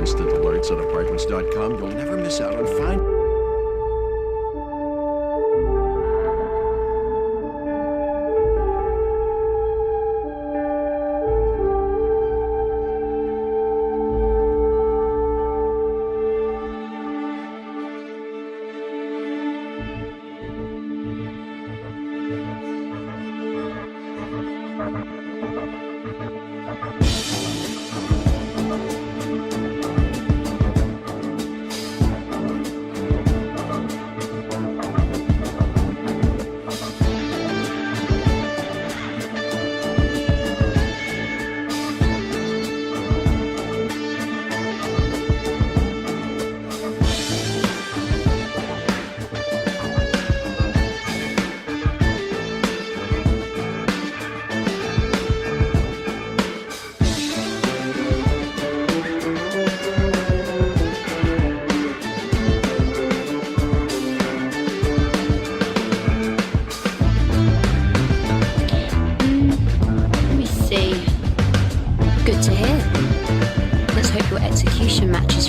instant alerts at apartments.com, you'll never miss out on fine.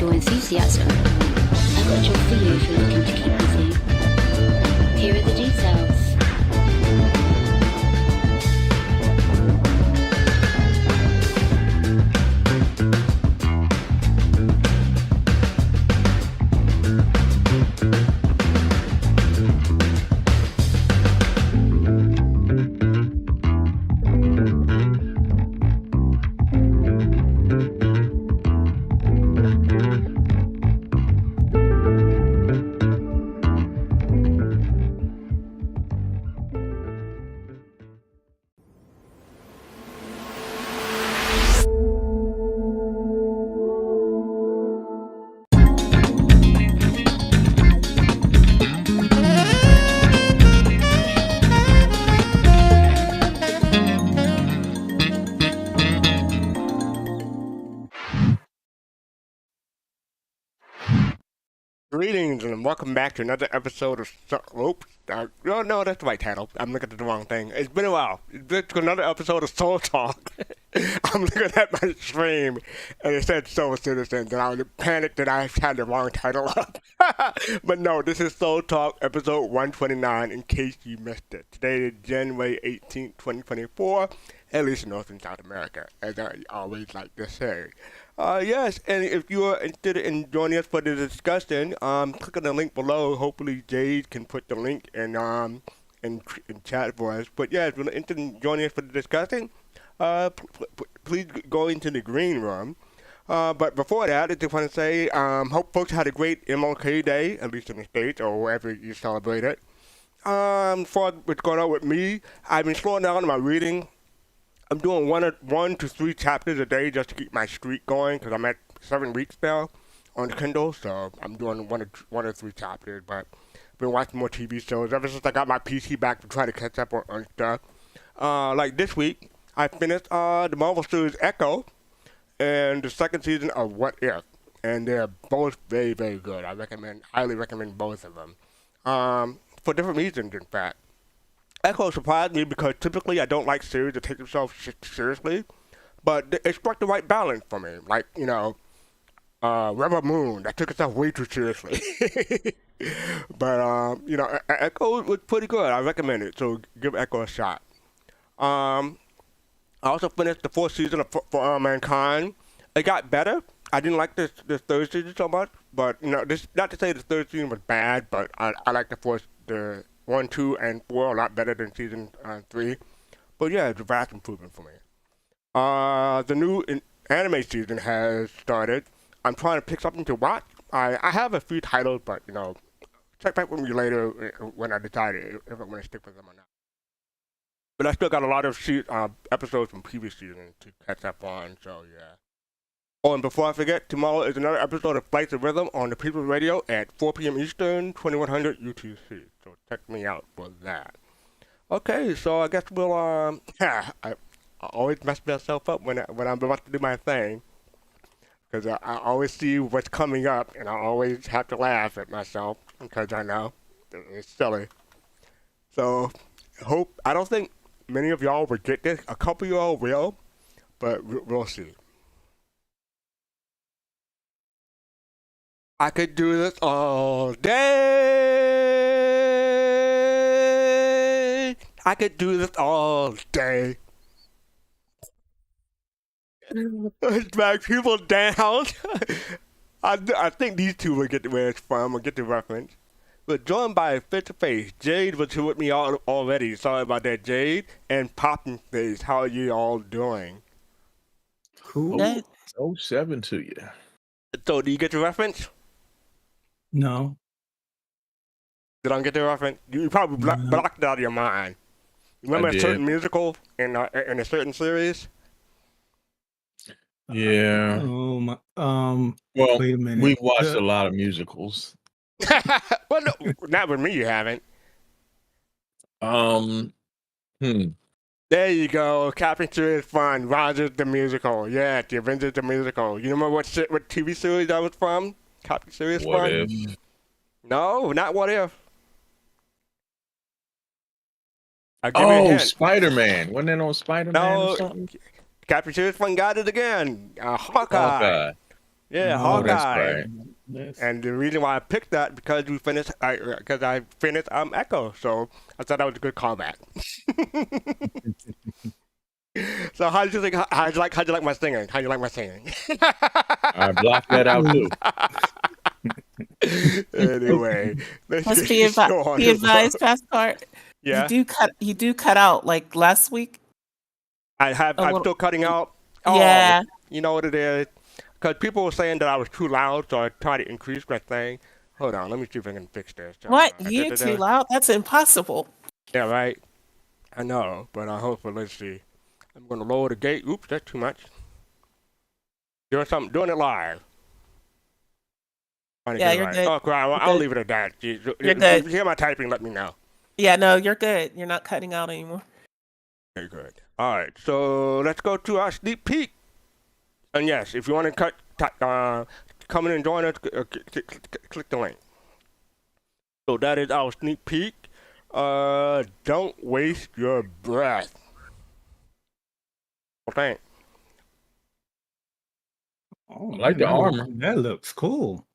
Your enthusiasm. I've got a job for you if you're looking to keep busy. Here are the details. Greetings and welcome back to another episode of no, that's the right title. I'm looking at the wrong thing. It's been a while. It's another episode of Soul Talk. I'm looking at my stream and it said Soul Citizens and I was panicked that I had the wrong title up. But no, this is Soul Talk episode 129 in case you missed it. Today is January 18th, 2024, at least in North and South America, as I always like to say. Yes, and if you are interested in joining us for the discussion, click on the link below. Hopefully Jade can put the link in chat for us. But yeah, if you're interested in joining us for the discussion, please go into the green room. But before that, I just want to say, hope folks had a great MLK Day, at least in the States or wherever you celebrate it. For what's going on with me, I've been slowing down my reading. I'm doing one to three chapters a day just to keep my streak going because I'm at 7 weeks now on the Kindle, so I'm doing one or three chapters. But I've been watching more TV shows ever since I got my PC back to try to catch up on stuff. Like this week, I finished the Marvel series Echo and the second season of What If, and they're both very, very good. I highly recommend both of them for different reasons, in fact. Echo surprised me because typically I don't like series that take themselves seriously, but it struck the right balance for me. Like, Rebel Moon, that took itself way too seriously. But, Echo was pretty good. I recommend it, so give Echo a shot. I also finished the fourth season of For All Mankind. It got better. I didn't like this third season so much, but, this not to say the third season was bad, but I like the 1, 2, and 4 a lot better than season 3. But yeah, it's a vast improvement for me. The new anime season has started. I'm trying to pick something to watch. I have a few titles, but check back with me later when I decide if I'm going to stick with them or not. But I still got a lot of episodes from previous seasons to catch up on, so yeah. Oh, and before I forget, tomorrow is another episode of Flights of Rhythm on the People's Radio at 4 p.m. Eastern, 2100 UTC. So check me out for that. Okay, so I guess we'll, I always mess myself up when I'm about to do my thing. Because I always see what's coming up, and I always have to laugh at myself, because I know it's silly. So, I don't think many of y'all will get this. A couple of y'all will, but we'll see. I could do this all day. I could do this all day. Smack people down. I think these two will get where it's from, will get the reference. We're joined by Face to Face. Jade was here with me already. Sorry about that, Jade. And Poppin' Face. How are you all doing? Cool. Good. 07 to you. So, do you get the reference? No. Did I get the reference? You probably blocked it out of your mind. Remember a certain musical in a certain series? Yeah. Oh my. Well, Wait a minute. we've watched a lot of musicals. Well, no, not with me. You haven't. There you go. Captain Serious Fun. Rogers the musical. Yeah, the Avengers the musical. You remember what TV series that was from? Captain Serious Fun. What if? No, not What If. I'll give you a hint. Spider-Man. Wasn't that on Spider-Man or something? Captain Serious Fun got it again. Hawkeye. Yeah, Hawkeye. That's right. And the reason why I picked that because I finished Echo, so I thought that was a good callback. So how do you think? How'd you like my singing? How'd you like my singing? I blocked that out too. Anyway, Must be advised, fastcart. Yeah, You do cut out like last week. I'm still cutting out. Oh, Yeah. You know what it is? Because people were saying that I was too loud, so I tried to increase my thing. Hold on, let me see if I can fix this. What? You too loud? That's impossible. Yeah, right. I know, but hopefully, let's see. I'm going to lower the gate. Oops, that's too much. Doing it live. Yeah, you're good. Oh, I'll leave it at that. You're good. If you hear my typing, let me know. Yeah, no, you're good. You're not cutting out anymore. Very good. All right, so let's go to our sneak peek. And yes, if you want to come in and join us, click the link. So that is our sneak peek. Don't waste your breath. Okay. Oh, I like the armor. That looks cool.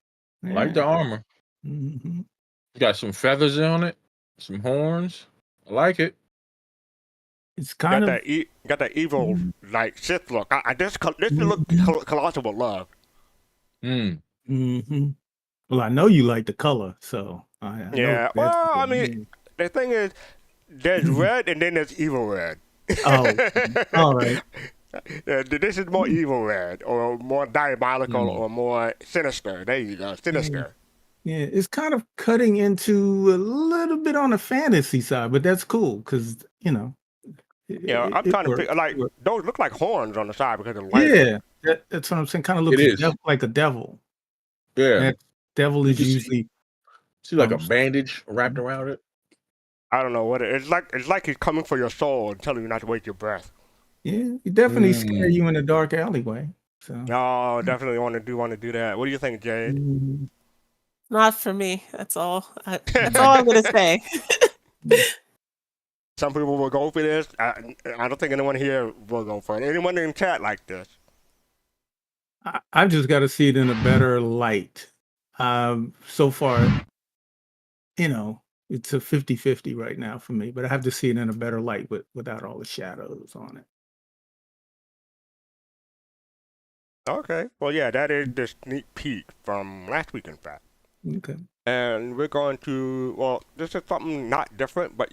I like the armor. Mm-hmm. Got some feathers on it, some horns. I like it. It's kind of got that evil like Sith look. This look Colossal would love. Mm-hmm. Well, I know you like the color, so I know well, I mean, the thing is, there's red and then there's evil red. Oh, all right. This is more evil red, or more diabolical, or more sinister. There you go, sinister. Yeah, it's kind of cutting into a little bit on the fantasy side, but that's cool because I'm trying to pick, like those look like horns on the side because of the light. Yeah, that's what I'm saying. Kind of looks like a devil. Yeah, that devil is usually like a bandage wrapped around it. I don't know what it's like. It's like he's coming for your soul and telling you not to waste your breath. Yeah, he definitely scare you in a dark alleyway. So no, definitely want to do that. What do you think, Jade? Not for me. That's all. That's all I'm gonna say. Some people will go for this. I don't think anyone here will go for it. Anyone in chat like this? I've just got to see it in a better light. So far, it's a 50-50 right now for me, but I have to see it in a better light without all the shadows on it. Okay. Well, yeah, that is the sneak peek from last week, in fact. Okay. And we're going to, well, this is something not different, but,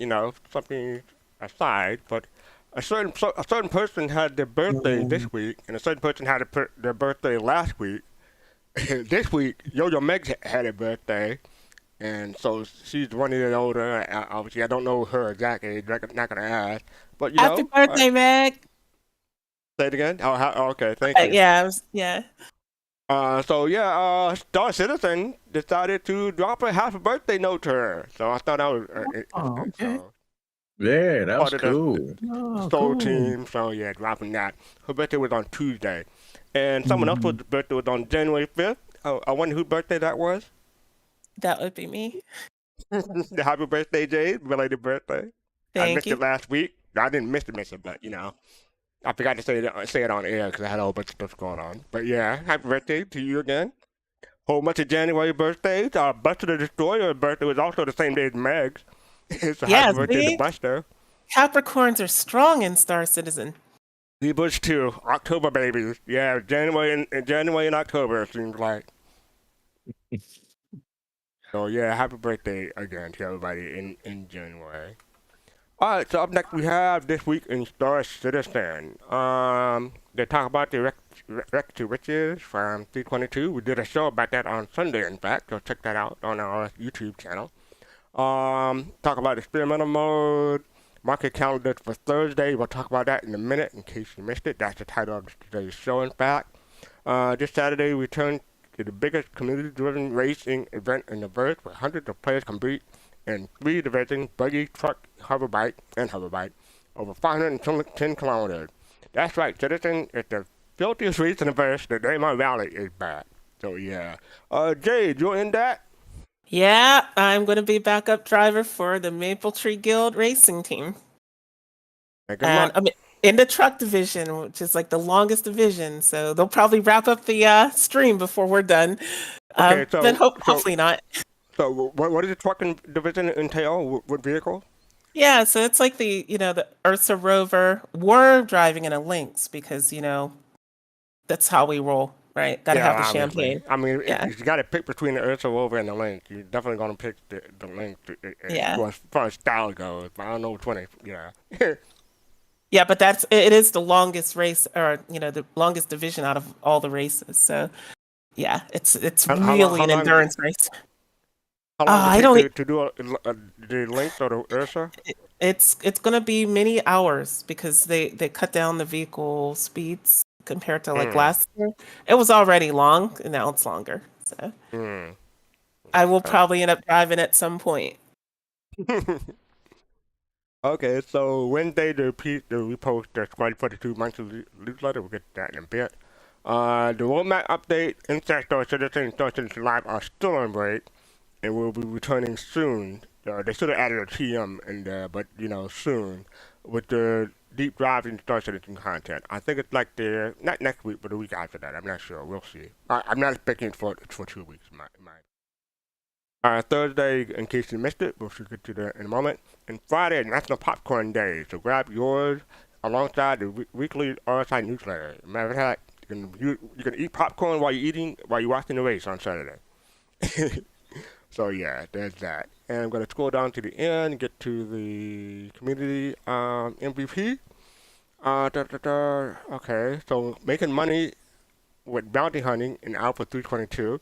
something aside. But a certain person had their birthday this week, and a certain person had their birthday last week. This week, Yo-Yo Meg had a birthday, and so she's 1 year older. Obviously, I don't know her exact age. I'm not going to ask. But, Happy birthday, Meg. Say it again? Oh, okay. Thank you. Yeah. Star Citizen decided to drop a happy birthday note to her. So I thought that was okay. Yeah, that was cool. Soul Team. So yeah, dropping that. Her birthday was on Tuesday, and someone else's birthday was on January 5th. I wonder whose birthday that was. That would be me. Happy birthday, Jade! Belated birthday. I missed it last week. I didn't miss it, but I forgot to say it on air because I had a whole bunch of stuff going on. But yeah, happy birthday to you again. whole bunch of January birthdays. Buster the Destroyer's birthday was also the same day as Meg's. So Yeah, happy birthday to see? Buster. Capricorns are strong in Star Citizen. Libras too. October babies. Yeah, January and October it seems like. So yeah, happy birthday again to everybody in January. Alright, so up next we have This Week in Star Citizen. They talk about the Wreck to Riches from 322. We did a show about that on Sunday, in fact, so check that out on our YouTube channel. Talk about experimental mode, market calendar for Thursday. We'll talk about that in a minute in case you missed it. That's the title of today's show, in fact. This Saturday, we return to the biggest community-driven racing event in the verse where hundreds of players compete in 3 divisions, buggy, truck, hoverbike, over 510 kilometers. That's right, Citizen, it's the filthiest race in the verse. The Daymar Valley is back. So yeah. Jade, you in that? Yeah, I'm going to be backup driver for the Maple Tree Guild racing team. Good And luck. I'm in the truck division, which is like the longest division. So they'll probably wrap up the stream before we're done. Okay, so- Then so- hopefully not. So what does the trucking division entail? What vehicle? Yeah, so it's like the Ursa rover. We're driving in a Lynx because, that's how we roll, right? Gotta have the obviously. champagne. I mean, Yeah. you got to pick between the Ursa Rover and the Lynx. You're definitely going to pick the Lynx Yeah. as far as style goes. But I don't know which one. Yeah. Yeah, but it is the longest race, or the longest division out of all the races. So yeah, it's How really an long- endurance race. How long I does don't it take to do the Lynx or the Ursa? It's gonna be many hours because they cut down the vehicle speeds compared to like last year. It was already long, and now it's longer. So I will probably end up driving at some point. Okay, so Wednesday we post the Squadron 42 monthly newsletter. We'll get to that in a bit. The roadmap update, Inside Star Citizen and Star Citizen Live are still on break, and we'll be returning soon. They should have added a TM in there, but soon with the deep dive in Star Citizen content. I think it's like not next week, but the week after that. I'm not sure. We'll see. I'm not expecting it for 2 weeks. Thursday, in case you missed it, we'll get to that in a moment. And Friday, National Popcorn Day. So grab yours alongside the weekly RSI newsletter. Matter of fact, you can eat popcorn while you're watching the race on Saturday. So yeah, there's that. And I'm gonna scroll down to the end and get to the community MVP. Okay, so making money with bounty hunting in Alpha 322.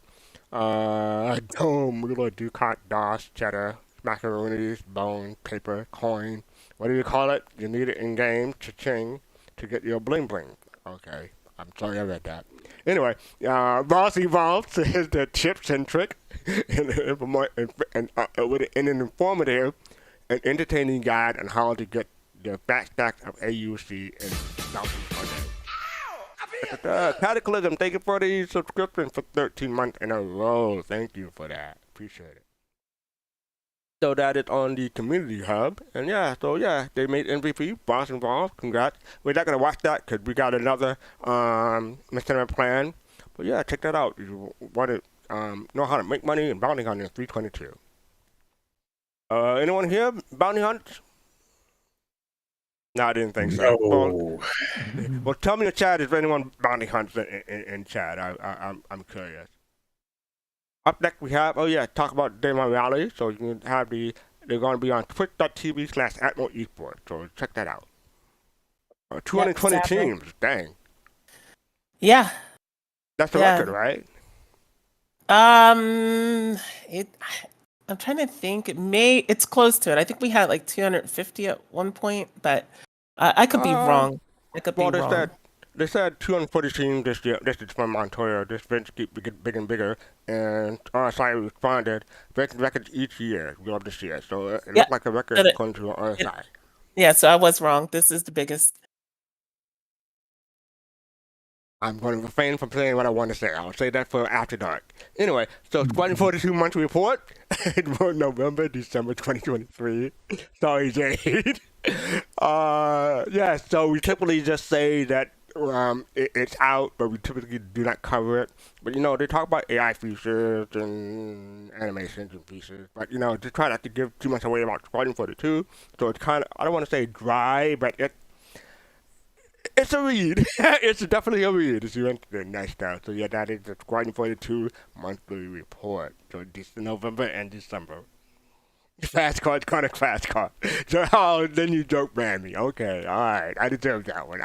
Dome, little Ducat, DOS, cheddar, macaronis, bone, paper, coin. What do you call it? You need it in game, cha-ching, to get your bling bling. Okay, I'm sorry I read that. Anyway, Boss Evolved says that chip-centric and with an informative and entertaining guide on how to get the back stack of AUC in Southeast Monday. Cataclysm, thank you for the subscription for 13 months in a row. Thank you for that. Appreciate it. So that is on the community hub. And they made MVP, Boss Involved. Congrats. We're not going to watch that because we got another Machinima plan. But yeah, check that out. If you want to know how to make money and bounty hunting in 322. Anyone here? Bounty hunts? No, I didn't think so. No. Well, tell me in the chat if anyone bounty hunts in chat. I'm curious. Up next we have, talk about Daymar Valley. So you can have they're going to be on twitch.tv/Atmo Esports. So check that out. 220 teams, dang. Yeah. That's the record, right? I'm trying to think. It's close to it. I think we had like 250 at one point, but I could be wrong. I could be wrong. They said 240 teams this year. This is from Montoya. This event keeps getting bigger and bigger. And RSI responded, breaking records each year. We love to see it. So it looks like a record according to RSI. Yeah, so I was wrong. This is the biggest. I'm going to refrain from saying what I want to say. I'll say that for after dark. Anyway, so Squadron 42 monthly report for November, December 2023. Sorry, Jade. So we typically just say that it's out, but we typically do not cover it. But they talk about AI features and animations and features. But just try not to give too much away about Squadron 42. So it's kind of, I don't want to say dry, but it's a read. It's definitely a read. If you're interested in that stuff. So yeah, that is the Squadron 42 monthly report. So this November and December. Fast card, kind of fast card. So then you joke ban me. Okay, all right. I deserve that one.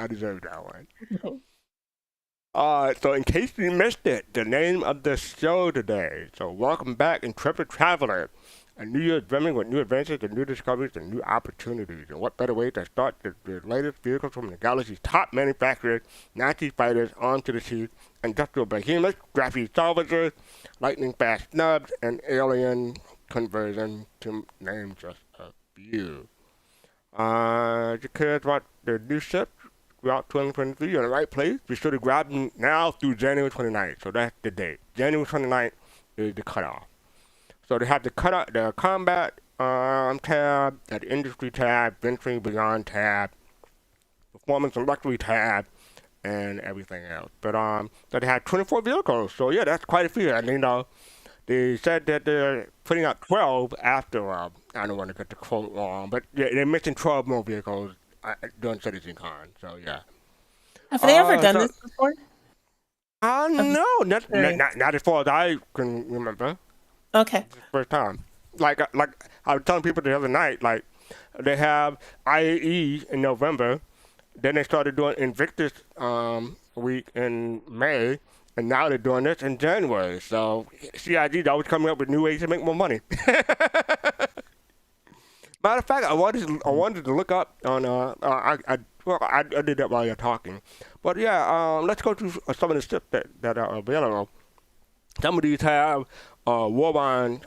So in case you missed it, the name of the show today. So welcome back, intrepid traveler. A new year brimming with new adventures and new discoveries and new opportunities. And what better way to start the latest vehicles from the galaxy's top manufacturers, Nazi fighters, armed to the teeth, industrial behemoths, graphic salvagers, lightning-fast snubs, and alien conversion, to name just a few. If you care about the new ships throughout 2023, you're in the right place. Be sure to grab them now through January 29th. So that's the date. January 29th is the cutoff. So they have the cutoff, the combat tab, the industry tab, venturing beyond tab, performance and luxury tab, and everything else. But so they had 24 vehicles. So yeah, that's quite a few. And they said that they're putting out 12 after, I don't want to get the quote wrong, but yeah, they mentioned 12 more vehicles during CitizenCon, so yeah. Have they ever done this before? No, not as far as I can remember. Okay. It's the first time. Like I was telling people the other night, like, they have IAE in November, then they started doing Invictus week in May, and now they're doing this in January. So CIG's always coming up with new ways to make more money. Matter of fact, I wanted to look up on I did that while you're talking, but yeah, let's go through some of the ships that are available. Some of these have war bond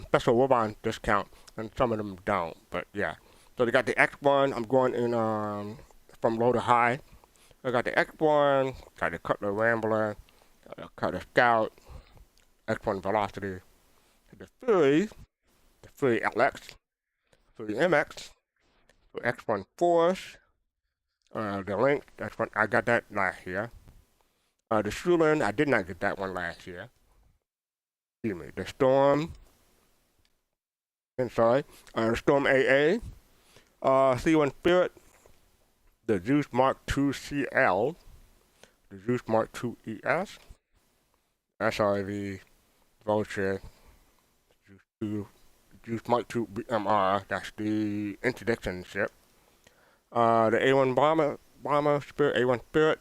special war bond discount, and some of them don't. But yeah, so they got the X1. I'm going in from low to high. I got the X1, got the Cutler Rambler, got the Cutler Scout, X1 Velocity, the Fury LX, Fury MX, the X1 Force, the Link. That's what I got that last year. The Shulin, I did not get that one last year. Excuse me. The Storm. The Storm AA. C1 Spirit. The Zeus Mark II CL. The Zeus Mark II ES. SRV. Vulture. Zeus Mark II BMR. That's the interdiction ship. The A1 Bomber Spirit. A1 Spirit.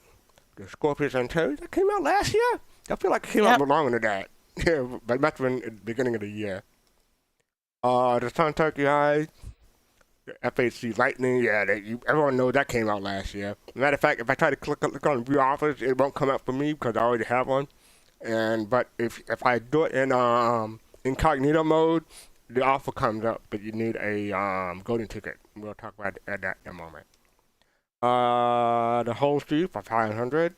The Scorpius Antares, that came out last year? I feel like it came out longer than that. Yeah, but that's when at the beginning of the year. The Sun Turkey Eye, the FHC Lightning, yeah, everyone knows that came out last year. Matter of fact, if I try to click on view offers, it won't come up for me because I already have one. But if I do it in incognito mode, the offer comes up, but you need a golden ticket. We'll talk about that in a moment. The whole street for 500,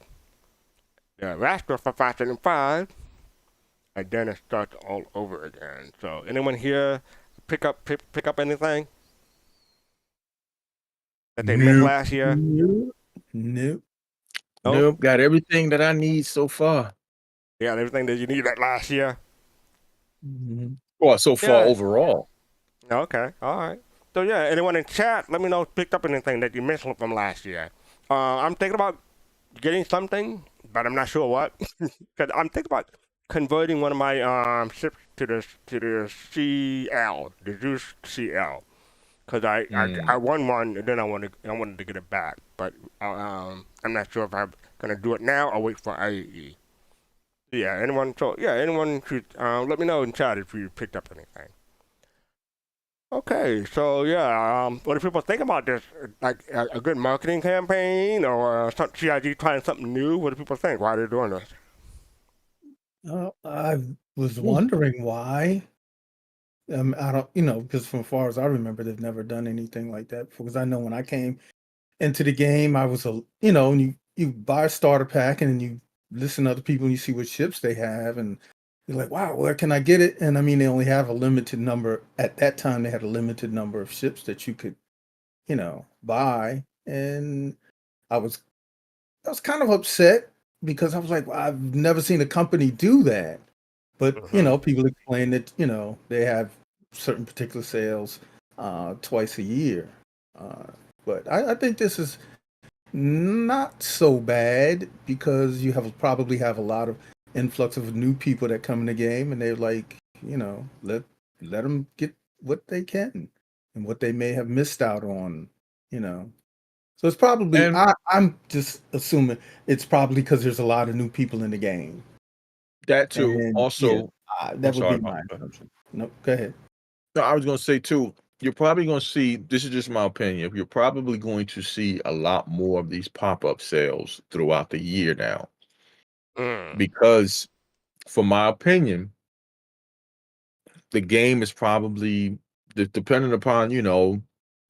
the Rascal for 575, and then it starts all over again. So, anyone here pick up anything that they missed last year? Nope. Nope. Got everything that I need so far. Yeah, everything that you need that last year. Mm-hmm. Well, so far overall. Okay, all right. So yeah, anyone in chat, let me know if you picked up anything that you missed from last year. I'm thinking about getting something, but I'm not sure what. Because I'm thinking about converting one of my ships to the CL, the Zeus CL. Because I won one, and then I wanted to get it back. But I'm not sure if I'm gonna do it now or wait for IAE. Yeah, anyone should let me know in chat if you picked up anything. Okay, so yeah, what do people think about this? Like a good marketing campaign or CIG trying something new? What do people think? Why are they doing this? I was wondering why. I don't, because from far as I remember, they've never done anything like that before. Because I know when I came into the game, I was and you buy a starter pack and then you listen to other people and you see what ships they have and you're like, wow, where can I get it? And I mean, they only have a limited number. At that time, they had a limited number of ships that you could, buy. And I was was kind of upset because I was like, well, I've never seen a company do that. But people explain that they have certain particular sales twice a year. But I think this is not so bad because you probably have a lot of influx of new people that come in the game, and they're like, let them get what they can and what they may have missed out on. So it's probably And I'm just assuming it's probably because there's a lot of new people in the game, that too. and yeah, Also, I'm that would sorry be about my that. assumption. No, go ahead. No, I was going to say too, you're probably going to see, this is just my opinion, you're probably going to see a lot more of these pop-up sales throughout the year now. Because, for my opinion, the game is probably, depending upon,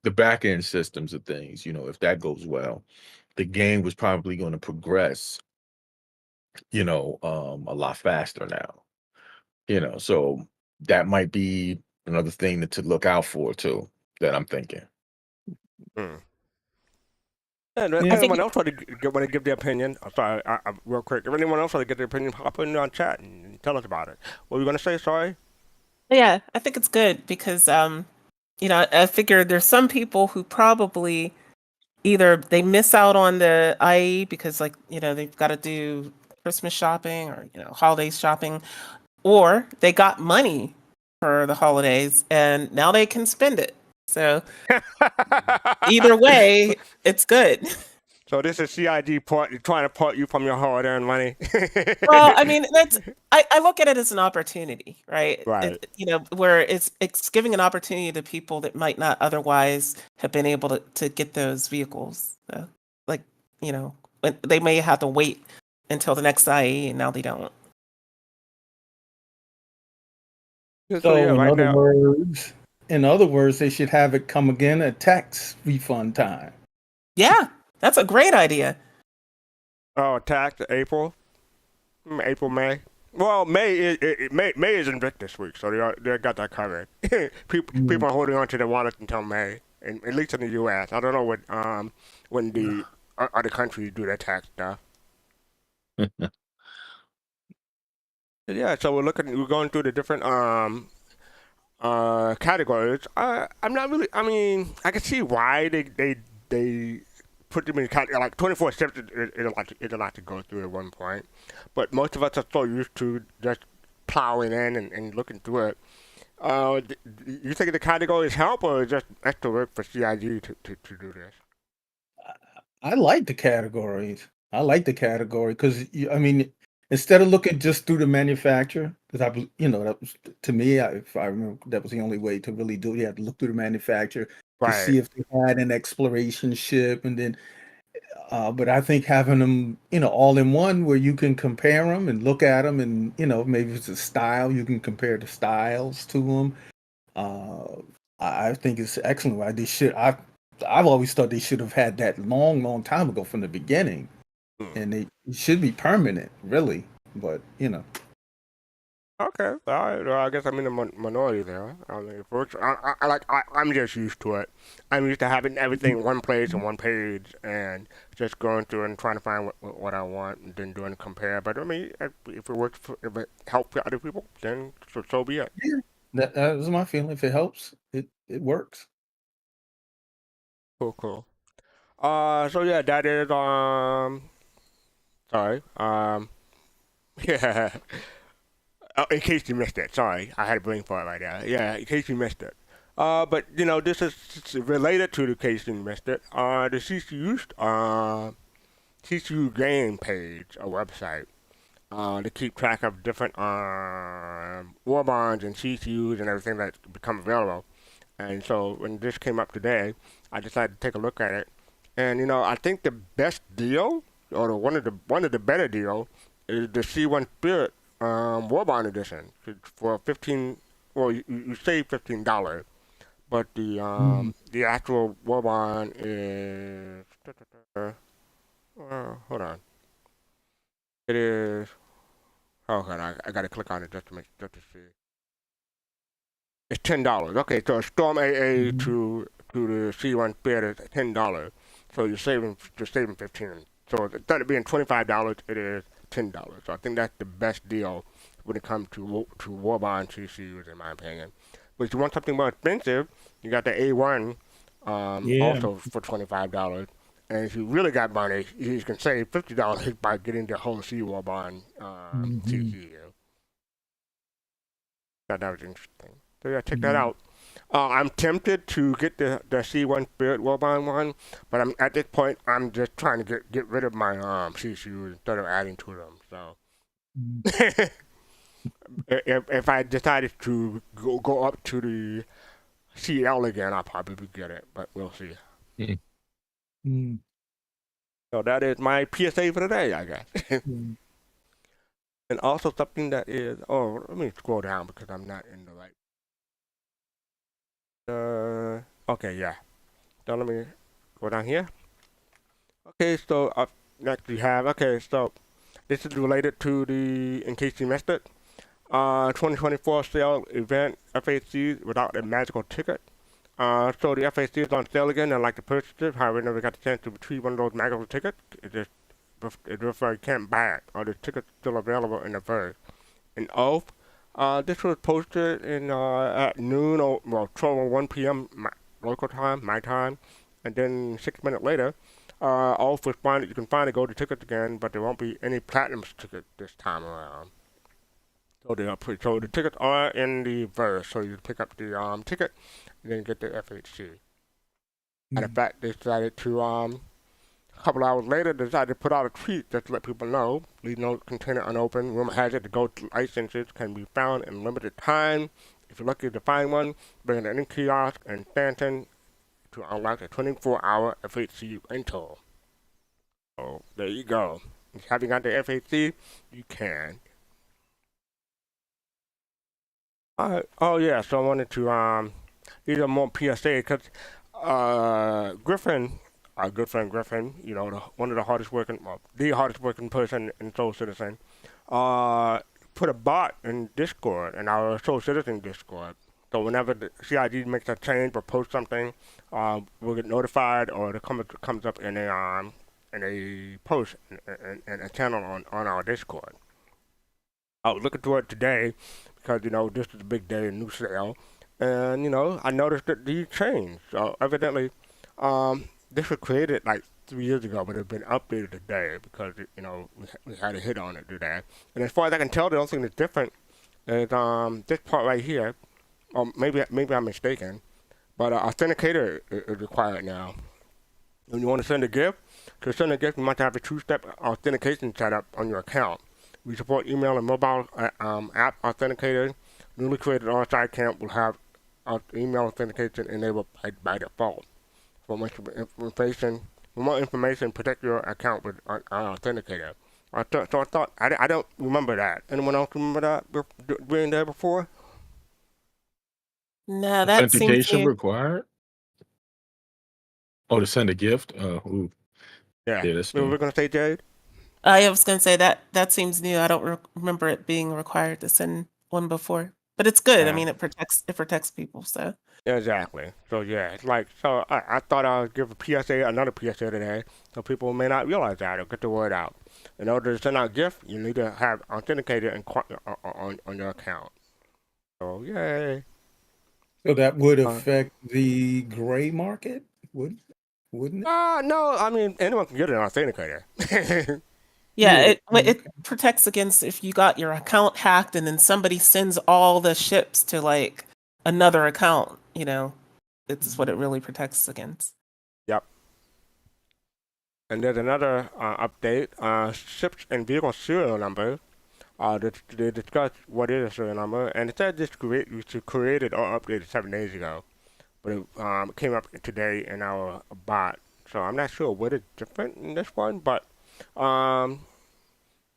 the back end systems of things, if that goes well, the game was probably going to progress, a lot faster now. So that might be another thing to look out for too, that I'm thinking. Mm. And Yeah. I think anyone else want to give their opinion? Sorry, real quick. If anyone else want to get their opinion, hop in on chat and tell us about it. What were you going to say? Sorry. yeah, I think it's good because I figure there's some people who probably either they miss out on the IE because they've got to do Christmas shopping or holidays shopping, or they got money for the holidays and now they can spend it. So either way, it's good. So this is CID trying to part you from your hard-earned money. Well, I mean, I look at it as an opportunity, right? Right. Where it's giving an opportunity to people that might not otherwise have been able to get those vehicles. Like, when they may have to wait until the next IE, and now they don't. So yeah, So right now. in other words, they should have it come again at tax refund time. Yeah, that's a great idea. Oh, tax April, April, May. Well, May is Invictus week, so they got that covered. People are holding on to their wallets until May, and at least in the U.S. I don't know when the other countries do their tax stuff. Yeah, so we're going through the different categories. I'm not really. I mean, I can see why they put them in category. Like 24 steps is a lot to go through at one point, but most of us are so used to just plowing in and looking through it. You think the categories help, or is just extra work for CIG to do this? I like the categories. I like the category because I mean, instead of looking just through the manufacturer, because that was to me, if I remember, that was the only way to really do it. You had to look through the manufacturer to Right. see if they had an exploration ship, and then. But I think having them, all in one, where you can compare them and look at them, and maybe if it's a style, you can compare the styles to them. I think it's excellent. Why they should. I've always thought they should have had that long, long time ago from the beginning, and it should be permanent, really. But Okay, all right. Well, I guess I'm in the minority there. I mean, I'm just used to it. I'm used to having everything in one place and one page, and just going through and trying to find what I want, and then doing a compare. But I mean, if it helps other people, then so be it. yeah, that was my feeling. If it helps, it works. Cool. So yeah, that is sorry, yeah. In case you missed it, sorry, I had a brain fart right there. Yeah, in case you missed it. But this is related to the case you missed it. The CCU game page, a website, to keep track of different war bonds and CCUs and everything that become available. And so when this came up today, I decided to take a look at it. And I think the best deal, or one of the better deal, is the C1 Spirit War Bond Edition for 15. Well, you save $15, but the actual War Bond is. Hold on. It is. Oh god, I gotta click on it just to see. It's $10. Okay, so Storm AA to the C1 Spirit is $10. So you're saving 15 So instead of being $25, it is $10. So I think that's the best deal when it comes to Warbond CCUs, in my opinion. But if you want something more expensive, you got the A1 Yeah. also for $25. And if you really got money, you can save $50 by getting the whole Sea Warbond CCU. Thought that was interesting. So yeah, check that out. I'm tempted to get the C1 Spirit Warbond one, but at this point I'm just trying to get rid of my CCUs instead of adding to them. So if I decided to go up to the CL again, I'll probably get it, but we'll see. Mm. So that is my PSA for today, I guess. And also something that is, let me scroll down because I'm not in the right. Okay, yeah. So let me go down here. Okay, so next we have, so this is related to the, in case you missed it, 2024 sale event FAC without a magical ticket. So the FAC is on sale again. I'd like to purchase it. However, I never got the chance to retrieve one of those magical tickets. It refers you can't buy it, or the ticket's still available in the verse. And Oath, this was posted in at noon, 12:01 p.m. Local time, my time, and then 6 minutes later, Oath responded, you can finally go to tickets again, but there won't be any platinum tickets this time around. So the tickets are in the verse, so you pick up the ticket and then get the FHC. And in fact, they decided to a couple hours later, they decided to put out a tweet just to let people know. Leave no container unopened. Rumor has it the gold licenses can be found in limited time. If you're lucky to find one, bring it to any kiosk in Stanton to unlock a 24-hour FHC rental. So there you go. If you haven't got the FHC, you can. Oh yeah, so I wanted to these are more PSA because Griffin, our good friend Griffin, one of the hardest working, the hardest working person in Soul Citizen, put a bot in Discord, in our Soul Citizen Discord. So whenever the CID makes a change or posts something, we'll get notified, or it comes up in a post in a channel on our Discord. I was looking to it today because this is a big day, a new sale, and I noticed that these changed. So evidently, this was created like 3 years ago, but it's been updated today because we had a hit on it today. And as far as I can tell, the only thing that's different is this part right here. Or maybe I'm mistaken, but authenticator is required now. When you want to send a gift, to send a gift, you must have a two-step authentication set up on your account. We support email and mobile app authenticator. Newly created on-site account will have email authentication enabled by default. For more information, protect your account with authenticator. So I thought, I don't remember that. Anyone else remember that being there before? No, that seems Authentication new. required? Oh, to send a gift? Yeah. That's What were new. we going to say, Jade? I was going to say that seems new. I don't remember it being required to send one before, but it's good. I Yeah. mean, it protects people. So Exactly. So yeah, it's like, so I thought I would give another PSA today, so people may not realize that or get the word out. In order to send out a gift, you need to have authenticated on your account. So yay. So that would affect the gray market, wouldn't it? No, I mean anyone can get an authenticator. yeah, Okay. it protects against if you got your account hacked and then somebody sends all the ships to like another account. It's what it really protects against. Yep. And there's another update. Ships and vehicle serial numbers. They discussed what is a serial number, and it said this created or updated 7 days ago, but it came up today in our bot. So I'm not sure what is different in this one, but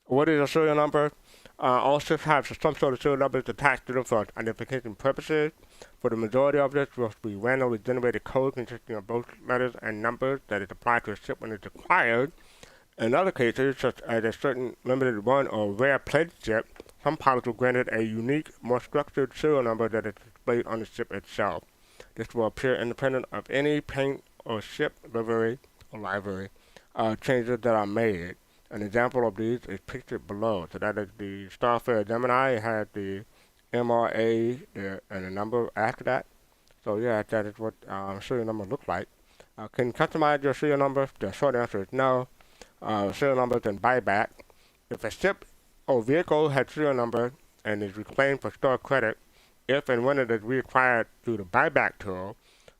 what is a serial number? All ships have some sort of serial numbers attached to them for identification purposes. For the majority of this, will be randomly generated code consisting of both letters and numbers that is applied to a ship when it's acquired. In other cases, such as a certain limited run or rare pledge ship, some pilots were granted a unique, more structured serial number that is displayed on the ship itself. This will appear independent of any paint or ship livery or library. changes that are made. An example of these is pictured below. So that is the Starfare Gemini. It had the MRA and a number after that. So yeah, that is what serial number looks like. Can you customize your serial number? The short answer is no. Serial numbers and buyback. If a ship or vehicle has serial number and is reclaimed for store credit, if and when it is reacquired through the buyback tool,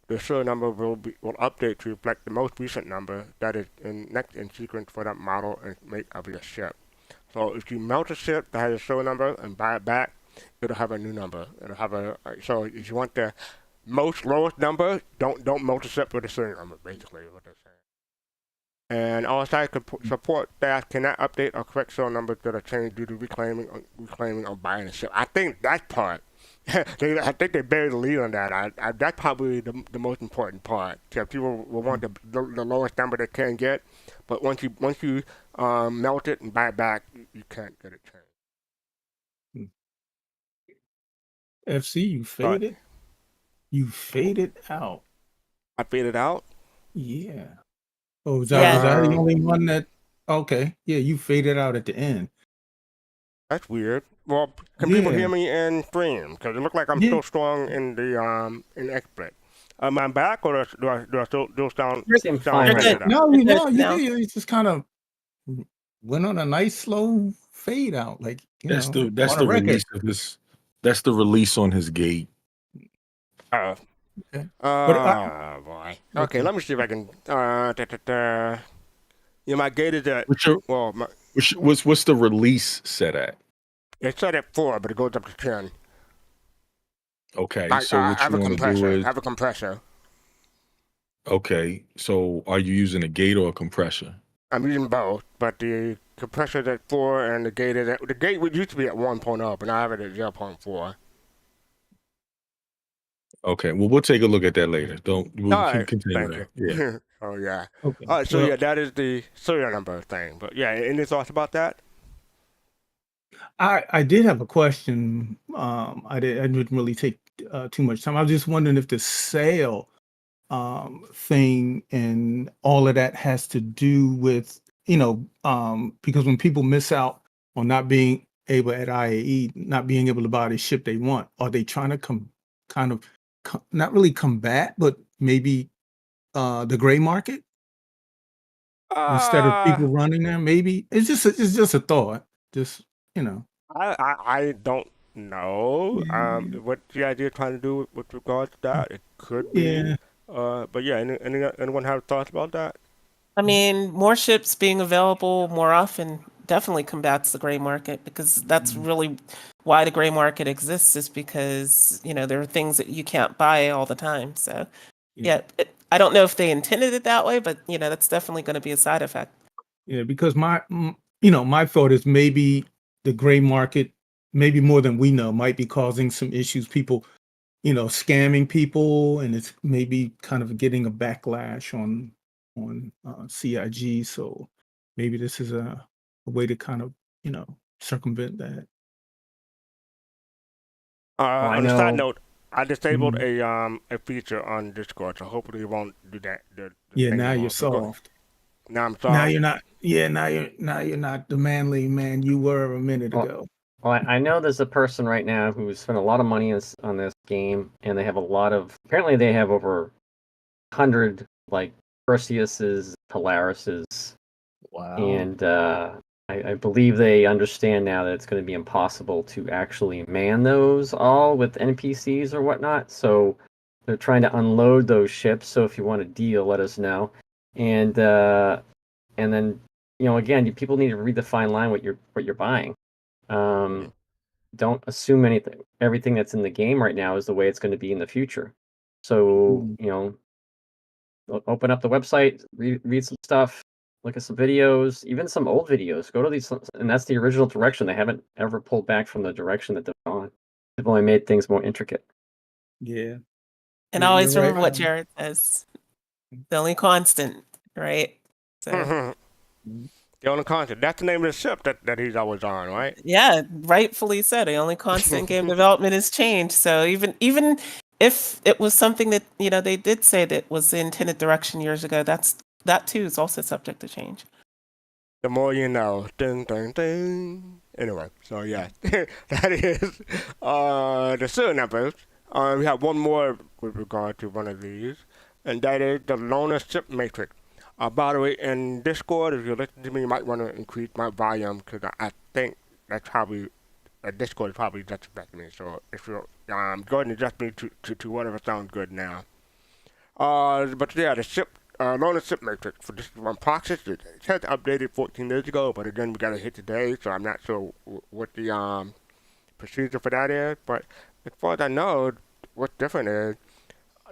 the serial number will update to reflect the most recent number that is next in sequence for that model and make of your ship. So if you melt a ship that has a serial number and buy it back, it'll have a new number. It'll have so if you want the most lowest number, don't melt a ship with a serial number. Basically, is what they're saying. And all sites support staff cannot update or correct serial numbers that are changed due to reclaiming or buying a ship. I think that part. I think they buried the lead on that. That's probably the most important part. So people will want the lowest number they can get, but once you melt it and buy it back, you can't get it changed. FC, you faded. You faded out. I faded out. Yeah. Oh, was that the only one that? Okay. Yeah, you faded out at the end. That's weird. Well, can people hear me in stream? Because it looked like I'm still strong in the in expert. Am I back, or do I still sound fine? No, you did. You just kind of went on a nice slow fade out, like that's the release of his. That's the release on his gate. Okay. Boy. Okay, let me see if I can. My gate is at. What's the release set at? It's set at 4, but it goes up to 10. Okay, so what you want to do is have a compressor. Okay, so are you using a gate or a compressor? I'm using both, but the compressor is at 4, and the gate used to be at 1.0, but now I have it at 0.4. Okay, well, we'll take a look at that later. We'll continue that. Yeah. Oh yeah. Okay. All right, so that is the serial number thing. But yeah, any thoughts about that? I did have a question. I didn't really take too much time. I was just wondering if the sale thing and all of that has to do with, because when people miss out on not being able at IAE, not being able to buy the ship they want, are they trying to not really combat, but maybe the gray market instead of people running there? Maybe it's just a thought. Just I don't know what the idea is trying to do with regards to that. It could be. But yeah, anyone have thoughts about that? I mean, more ships being available more often definitely combats the gray market, because that's really why the gray market exists, is because, there are things that you can't buy all the time. So I don't know if they intended it that way, but that's definitely going to be a side effect. Yeah, because my thought is maybe the gray market, maybe more than we know, might be causing some issues. People, scamming people, and it's maybe kind of getting a backlash on CIG. So maybe this is a way to kind of, circumvent that. On a side note, I disabled a feature on Discord, so hopefully it won't do that. Now you're soft. Now I'm soft. Now you're not. Yeah, now you're not the manly man you were a minute ago. Well, I know there's a person right now who's spent a lot of money on this game, and they have apparently they have over 100 like Perseuses, Polarises. Wow. And I believe they understand now that it's going to be impossible to actually man those all with NPCs or whatnot. So they're trying to unload those ships. So if you want a deal, let us know. And then again, people need to read the fine line what you're buying. Don't assume everything that's in the game right now is the way it's going to be in the future. So open up the website, read some stuff, look at some videos, even some old videos. Go to these, and that's the original direction. They haven't ever pulled back from the direction that they've gone. They've only made things more intricate. Yeah. And always remember what Jared says. The only constant, right? So. The only constant. That's the name of the ship that he's always on, right? Yeah, rightfully said. The only constant in game development is change. So even if it was something that they did say that was the intended direction years ago, that's that too is also subject to change. The more you know. Ding, ding, ding. Anyway, so yeah, that is the serial numbers. We have one more with regard to one of these, and that is the loner ship matrix. By the way, in Discord, if you're listening to me, you might want to increase my volume because I think that's probably Discord is probably just affecting me. So if you're go ahead and adjust me to whatever sounds good now. But yeah, the ship loner ship matrix for this one process it says updated 14 days ago, but again we got to hit today, so I'm not sure what the procedure for that is. But as far as I know, what's different is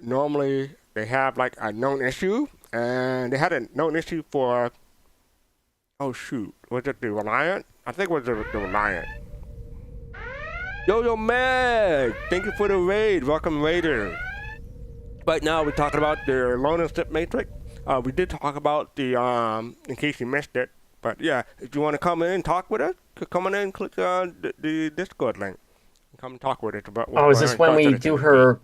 normally they have like a known issue, and they had a known issue for oh shoot, was it the Reliant? I think it was the Reliant. Yo Meg, thank you for the raid. Welcome Raider. Right now we're talking about the loner ship matrix. We did talk about the in case you missed it, but yeah, if you want to come in and talk with us, come on in and click on the Discord link. Come and talk with us about. Oh, is this when we do her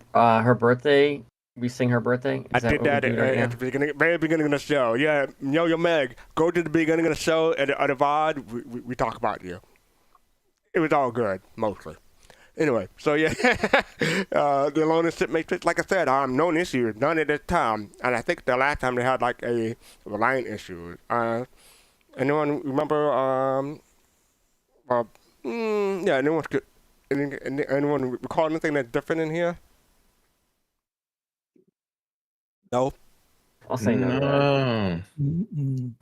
birthday? We sing her birthday. I did that at the very beginning of the show. Yeah, Yo Meg, go to the beginning of the show at the VOD. We talk about you. It was all good, mostly. Anyway, so yeah, the loner ship matrix, like I said, known issues, none at this time, and I think the last time they had like a Reliant issue. Anyone remember? Yeah, anyone recall anything that's different in here? No. I'll say no. No.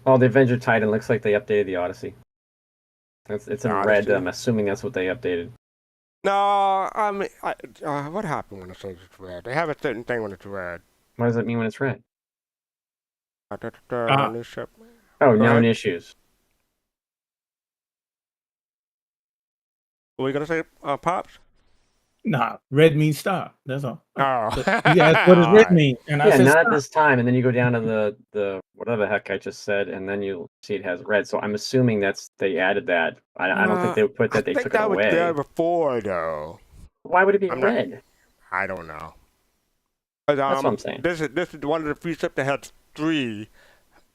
Oh, the Avenger Titan looks like they updated the Odyssey. It's in red. Odyssey. I'm assuming that's what they updated. No, I mean, what happened when it says it's red? They have a certain thing when it's red. What does that mean when it's red? New ship. Oh, known issues. What were you gonna say, Pops? Nah, red means stop. That's all. Oh. You asked what does red mean? And I Yeah, said not stop. at this time. And then you go down to the whatever the heck I just said, and then you see it has red. So I'm assuming they added that. I don't think they would put that. They took it away. I think that was there before, though. Why would it be red? I don't know. That's what I'm saying. This is one of the few ships that has three.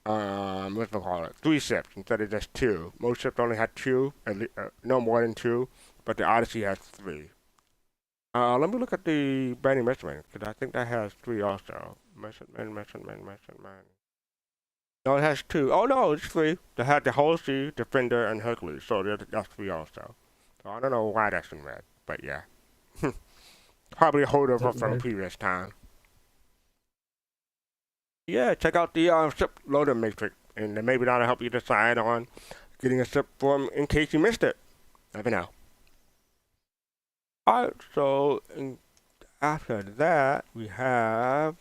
What's we call it? 3 ships instead of just 2. Most ships only had 2, no more than 2, but the Odyssey has 3. Let me look at the Branding Measurement, because I think that has 3 also. Measurement. No, it has 2. Oh no, it's 3. They had the Halsey, Defender, and Hercules, so that's 3 also. So I don't know why that's in red, but yeah. Probably a holdover from previous time. Yeah, check out the ship loader matrix, and then maybe that'll help you decide on getting a ship form in case you missed it. Never know. Alright, so after that we have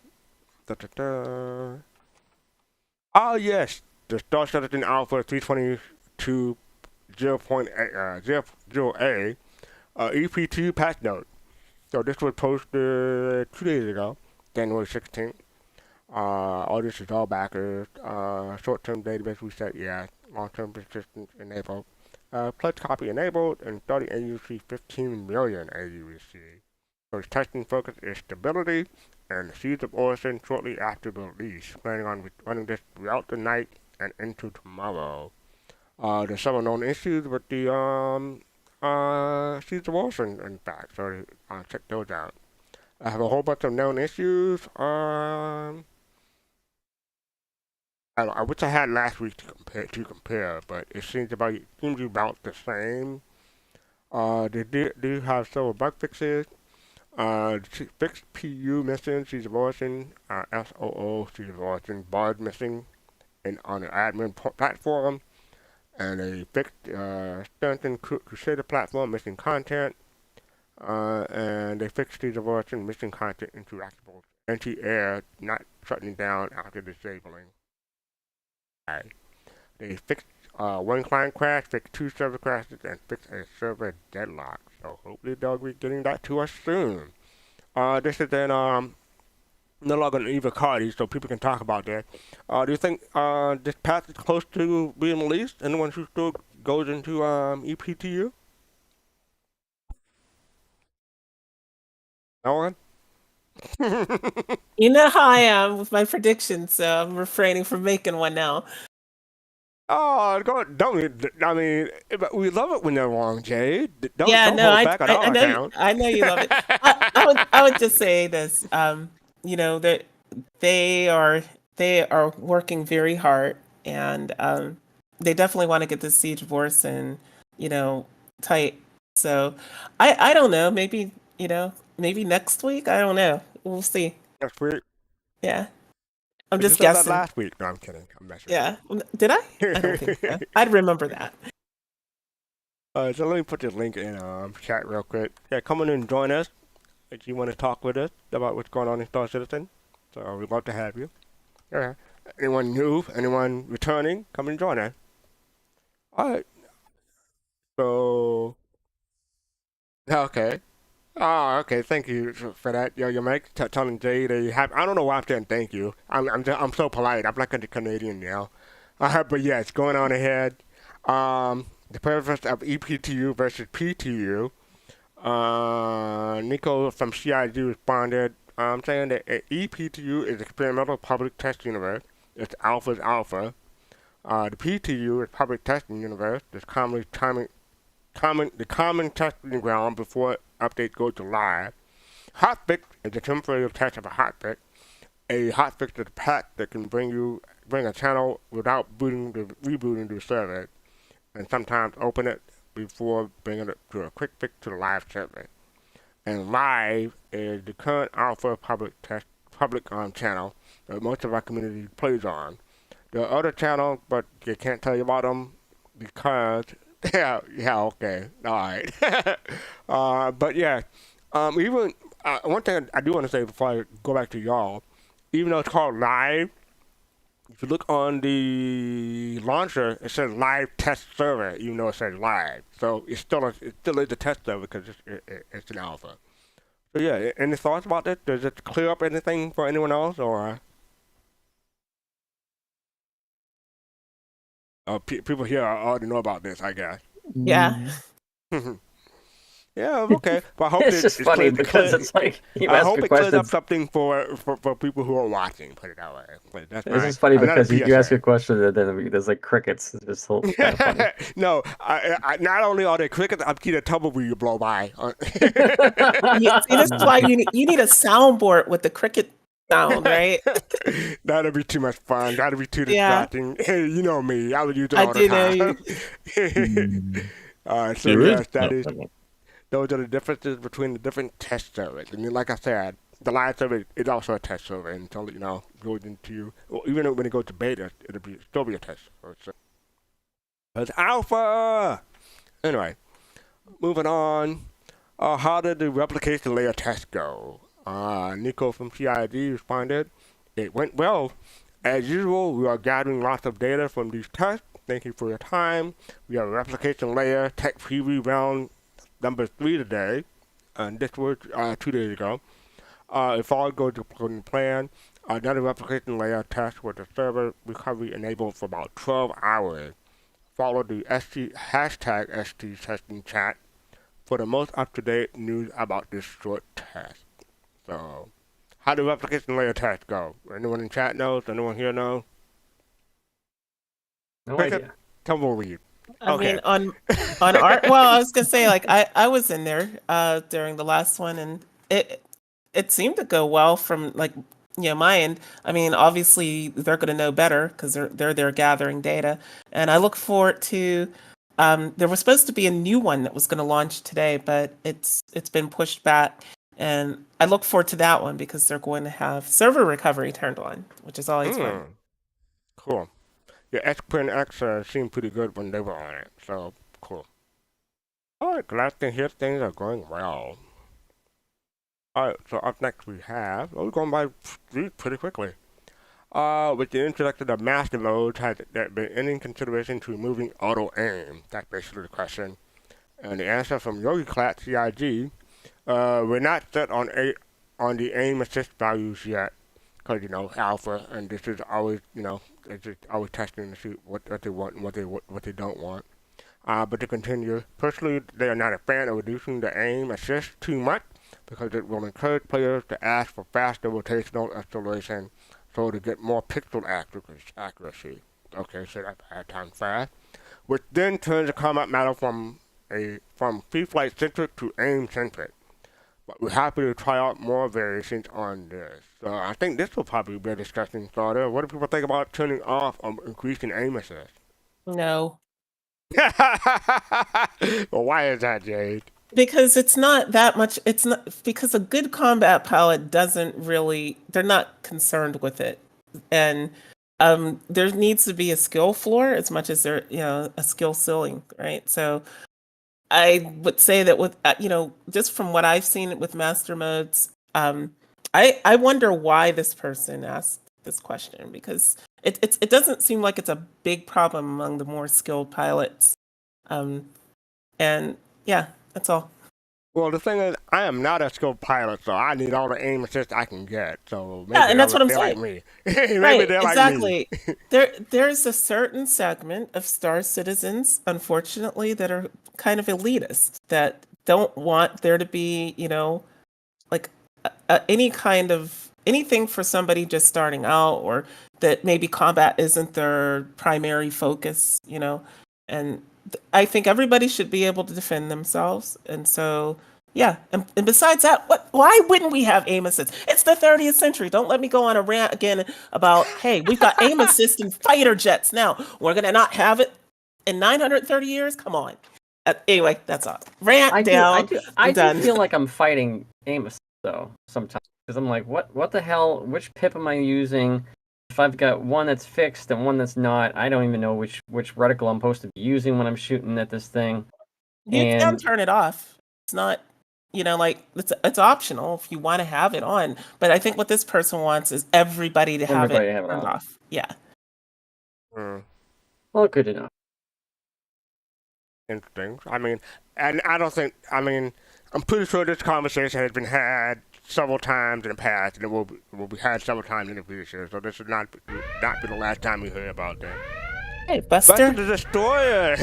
oh yes, the Star Citizen Alpha 322.0.0A EPTU patch note. So this was posted 2 days ago, January 16th. All this is all backers. Short-term database reset, yeah. Long-term persistence enabled. Pledge copy enabled, and starting AUC 15 million AUC. So its testing focus is stability and Seeds of Origin shortly after the release. Planning on running this throughout the night and into tomorrow. There's several known issues with the Seeds of Origin, in fact, so check those out. I have a whole bunch of known issues. I wish I had last week to compare, but it seems about the same. They do have several bug fixes. Fixed PU missing, Seeds of Origin, SOO, Seeds of Origin, bars missing on the admin platform, and they fixed strengthened Crusader platform missing content, and they fixed Seeds of Origin missing content interactable anti-air not shutting down after disabling. They fixed one client crash, fixed 2 server crashes, and fixed a server deadlock. So hopefully they'll be getting that to us soon. This is then no longer an Eva Cardi, so people can talk about that. Do you think this patch is close to being released? Anyone who still goes into EPTU? No one? You know how I am with my predictions, so I'm refraining from making one now. Oh, I mean, but we love it when they're wrong, Jay. Yeah, Don't no, hold back on our account. I know you love it. I would just say this. That they are they are working very hard, and they definitely want to get the siege force and you know tight. So, I don't know. Maybe next week. I don't know. We'll see. Next week. Yeah, I'm But you just said that guessing. last week. No, I'm kidding. I'm messing Yeah, did I? I don't think with so. you. I'd remember that. So let me put this link in chat real quick. Yeah, come in and join us if you want to talk with us about what's going on in Star Citizen. So we'd love to have you. Yeah. Anyone new, anyone returning, come and join us. All right. So, okay. Oh, okay. Thank you for that. Yo, your Mike telling Jay that you have. I don't know why I'm saying thank you. I'm so polite. I'm like a Canadian now. But yeah, it's going on ahead. The purpose of EPTU versus PTU. Nico from CIG responded. I'm saying that EPTU is experimental public test universe. It's alpha's alpha. The PTU is public testing universe. It's the common testing ground before updates go to live. Hotfix is a temporary test of a hotfix. A hotfix is a patch that can bring a channel without rebooting the server, and sometimes open it before bringing it to a quick fix to the live server. And live is the current alpha public channel that most of our community plays on. There are other channels, but they can't tell you about them because yeah, okay, all right. But yeah, even one thing I do want to say before I go back to y'all, even though it's called live, if you look on the launcher, it says live test server, even though it says live. So it still is a test server because it's an alpha. So yeah, any thoughts about this? Does it clear up anything for anyone else, or people here already know about this? I guess. Yeah. Yeah, okay. But I hope It's just funny because it's like you I ask hope a it clears up question. something for people who are watching. Put it that way. But that's This my. is funny I'm not a because you ask a PSA. question and then there's like crickets. It's just kind of funny. No, not only are there crickets, I'm seeing a tumbleweed blow by. See, this is why you need a soundboard with the cricket sound, right? That'd be too much fun. That'd be too Yeah, distracting. Hey, you know me. I would use it I all the do know you. time. So There is yes, that is. no. Those are the differences between the different test servers. And then, like I said, the live server is also a test server until goes into even when it goes to beta, still be a test server. So it's alpha. Anyway, moving on. How did the replication layer test go? Nico from CID responded, "It went well. As usual, we are gathering lots of data from these tests. Thank you for your time. We have a replication layer tech preview round number 3 today, and this was 2 days ago. If all goes according to plan, another replication layer test with the server recovery enabled for about 12 hours. Follow the hashtag ST testing chat for the most up-to-date news about this short test." So, how did replication layer test go? Anyone in chat knows? Anyone here know? No Cricket? idea. Tumbleweed. I Okay. mean, on art. Well, I was gonna say like I was in there during the last one, and it seemed to go well from like my end. I mean, obviously they're gonna know better because they're there gathering data, and I look forward to. There was supposed to be a new one that was going to launch today, but it's been pushed back, and I look forward to that one because they're going to have server recovery turned on, which is always fun. Cool. Yeah, X-Print X seemed pretty good when they were on it, so cool. Alright, glad to hear things are going well. Alright, so up next we have, we're going by pretty quickly. With the introduction of master modes, has there been any consideration to removing auto aim? That's basically the question. And the answer from YogiClat CIG, we're not set on the aim assist values yet, because alpha, and this is always it's just always testing to see what they want and what they don't want. But to continue, personally, they are not a fan of reducing the aim assist too much. because it will encourage players to ask for faster rotational acceleration so to get more pixel accuracy. Okay, so that's at time fast, which then turns the combat matter from free flight centric to aim centric. But we're happy to try out more variations on this. So I think this will probably be a discussion starter. What do people think about turning off or increasing aim assist? No. Well, why is that, Jade? Because it's not that much. It's not because a good combat pilot doesn't really. They're not concerned with it, and there needs to be a skill floor as much as there, a skill ceiling, right? So I would say that with just from what I've seen with master modes, I wonder why this person asked this question, because it doesn't seem like it's a big problem among the more skilled pilots, and yeah. That's all. Well, the thing is, I am not a skilled pilot, so I need all the aim assist I can get. So maybe yeah, and that's what I'm they're saying. Like me. Maybe right, they're exactly. Like me. There's a certain segment of Star citizens, unfortunately, that are kind of elitist, that don't want there to be, like anything for somebody just starting out, or that maybe combat isn't their primary focus, and I think everybody should be able to defend themselves. And so, yeah. And besides that, why wouldn't we have aim assist? It's the 30th century. Don't let me go on a rant again about, hey, we've got aim assist in fighter jets now. We're going to not have it in 930 years? Come on. Anyway, that's all. Rant down. I do feel like I'm fighting aim assist, though, sometimes. Because I'm like, what the hell? Which pip am I using? If I've got one that's fixed and one that's not, I don't even know which reticle I'm supposed to be using when I'm shooting at this thing. You can turn it off. It's not, it's optional if you want to have it on. But I think what this person wants is everybody to have it turned off. Yeah. Well, good enough. Interesting. And I don't think, I'm pretty sure this conversation has been had several times in the past, and it will be had several times in the future. So this should not be the last time we hear about that. Hey, Buster. Buster the Destroyer.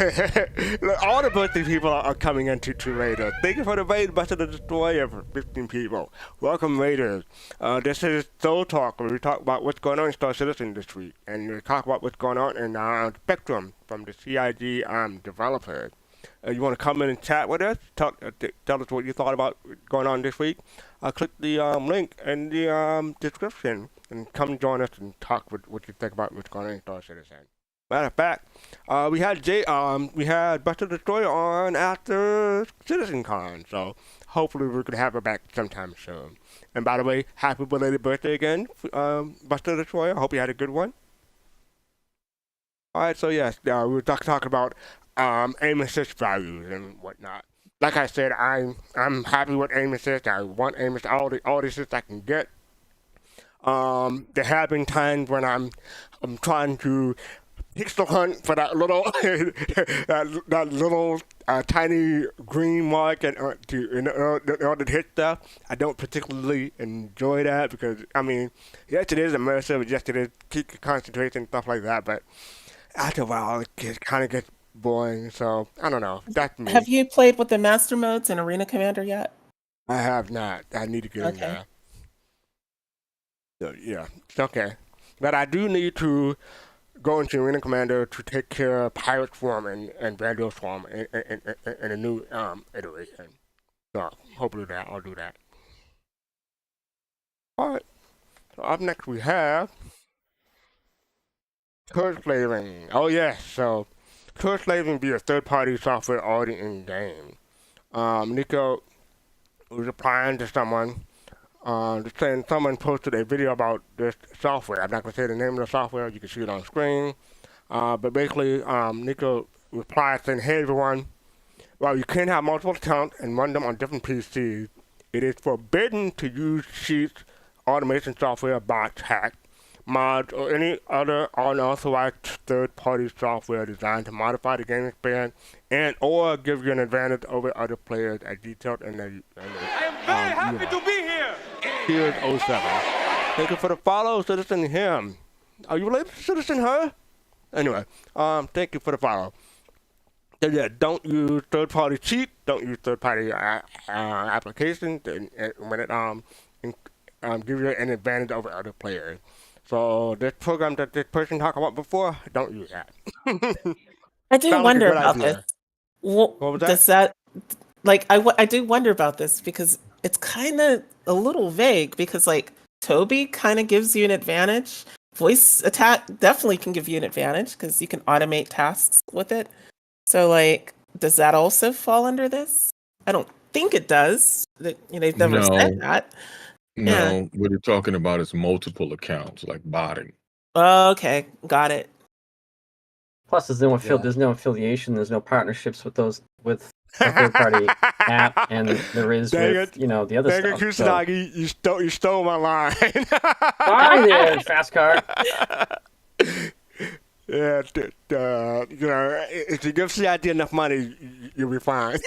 Look, all the birthday people are coming into Raiders. Thank you for the raid, Buster the Destroyer, for 15 people. Welcome, Raiders. This is Soul Talk, where we talk about what's going on in Star Citizen this week, and we talk about what's going on in Spectrum from the CIG developers. You want to come in and chat with us? Tell us what you thought about going on this week. Click the link in the description and come join us and talk with what you think about what's going on in Star Citizen. Matter of fact, we had Buster the Destroyer on after CitizenCon, so hopefully we can have her back sometime soon. And by the way, happy belated birthday again, Buster the Destroyer. Hope you had a good one. All right, so yes, we were talking about aim assist values and whatnot. Like I said, I'm happy with aim assist. I want aim assist, all the assists I can get. There have been times when I'm trying to pixel hunt for that little that little tiny green mark in order to hit stuff. I don't particularly enjoy that because yes, it is immersive. Yes, it is keep concentration and stuff like that. But after a while, it kind of gets boring. So I don't know. That's me. Have you played with the master modes in Arena Commander yet? I have not. I need to get in there. So yeah, it's okay. But I do need to go into Arena Commander to take care of Pirate Swarm and Vandal Swarm in a new iteration. So hopefully I'll do that. Alright. So up next we have Curse Slaving. Oh yes, so Curse Slaving be a third-party software already in game. Nico was replying to someone just saying someone posted a video about this software. I'm not going to say the name of the software. You can see it on screen. But basically, Nico replied saying, hey everyone, while you can have multiple accounts and run them on different PCs, it is forbidden to use sheets, automation software, bots, hacks, mods, or any other unauthorized third-party software designed to modify the game experience and or give you an advantage over other players as detailed in the I am very happy to be here! Here's 07. Thank you for the follow, Citizen Him. Are you related to Citizen Her? Anyway, thank you for the follow. So yeah, don't use third-party cheat. Don't use third-party applications when it give you an advantage over other players. So this program that this person talked about before, don't use that. I do Sound like a wonder good about this. idea. Well, What was that? does that like I do wonder about this because it's kind of a little vague because like Toby kind of gives you an advantage. Voice attack definitely can give you an advantage because you can automate tasks with it. So like, does that also fall under this? I don't think it does. That they've never said No, that. Yeah. no. What you're talking about is multiple accounts, like botting. Okay, got it. Plus, there's no affiliation, there's no partnerships with a third party app, and there is Dang with it. the other Dang it, stuff. So, Kusanagi, you stole my line. fine there, fastcart. Yeah, if you give CID enough money, you'll be fine.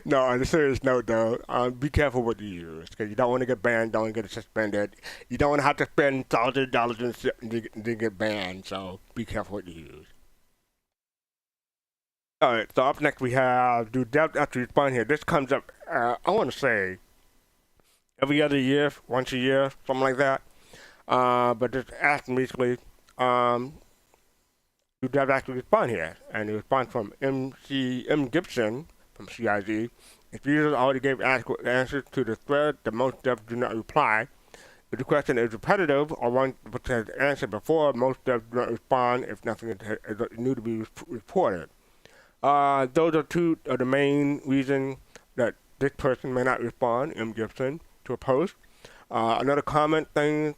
No, on a serious note, though, be careful what you use because you don't want to get banned, don't want to get suspended. You don't want to have to spend thousands of dollars to get banned, so be careful what you use. All right, so up next we have do depth after respond here. This comes up, I want to say, every other year, once a year, something like that. But just asking basically, do depth actually respond here? And the response from M. Gibson from CID. If users already gave adequate answers to the thread, the most devs do not reply. If the question is repetitive or one which has answered before, most devs do not respond if nothing is new to be reported. Those are two of the main reasons that this person may not respond, M. Gibson, to a post. Another common thing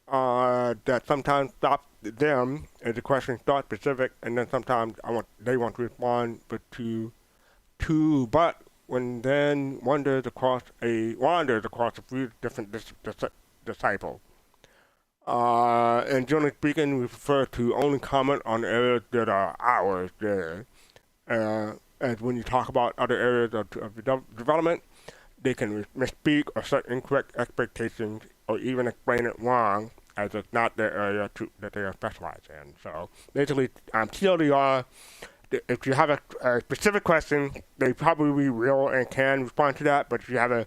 that sometimes stops them is the question start specific, and then sometimes they want to respond but when then wanders across a few different disciples. And generally speaking, we prefer to only comment on areas that are ours there. As when you talk about other areas of development, they can misspeak or set incorrect expectations or even explain it wrong as it's not their area that they are specialized in. So basically, TLDR, if you have a specific question, they probably will and can respond to that. But if you have a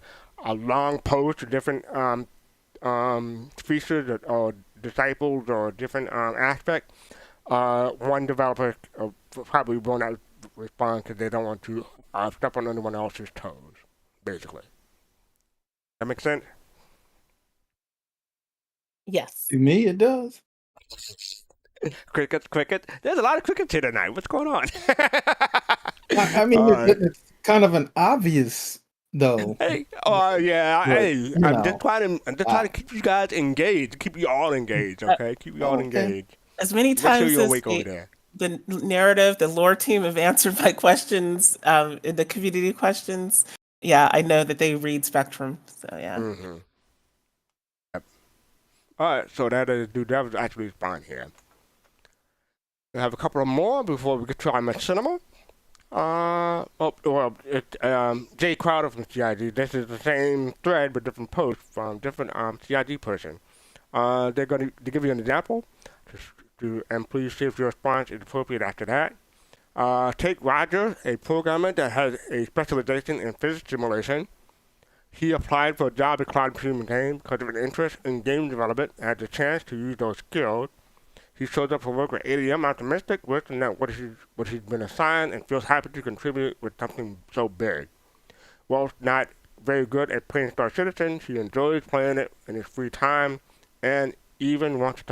long post of different features or disciples or different aspects, one developer probably will not respond because they don't want to step on anyone else's toes, basically. That makes sense? Yes. To me, it does. Cricket. There's a lot of crickets here tonight. What's going on? I mean, it's kind of an obvious, though. Hey, yeah. But, Hey, I'm just trying to keep you guys engaged, keep you all engaged. Okay, keep you all engaged. As many Make sure times you're as awake over there. the narrative, the lore team have answered my questions in the community questions. Yeah, I know that they read Spectrum. So yeah. Mm-hmm. Yep. All right, so that was actually fine here. We have a couple of more before we get to our Machinima. Jay Crowder from CID. This is the same thread but different post from different CID person. They're going to give you an example, and please see if your response is appropriate after that. Take Roger, a programmer that has a specialization in physics simulation. He applied for a job at Cloud Imperium Games because of an interest in game development and had the chance to use those skills. He shows up for work at 8 a.m. optimistic, working at what he's been assigned, and feels happy to contribute with something so big. While not very good at playing Star Citizen, he enjoys playing it in his free time, and even wants to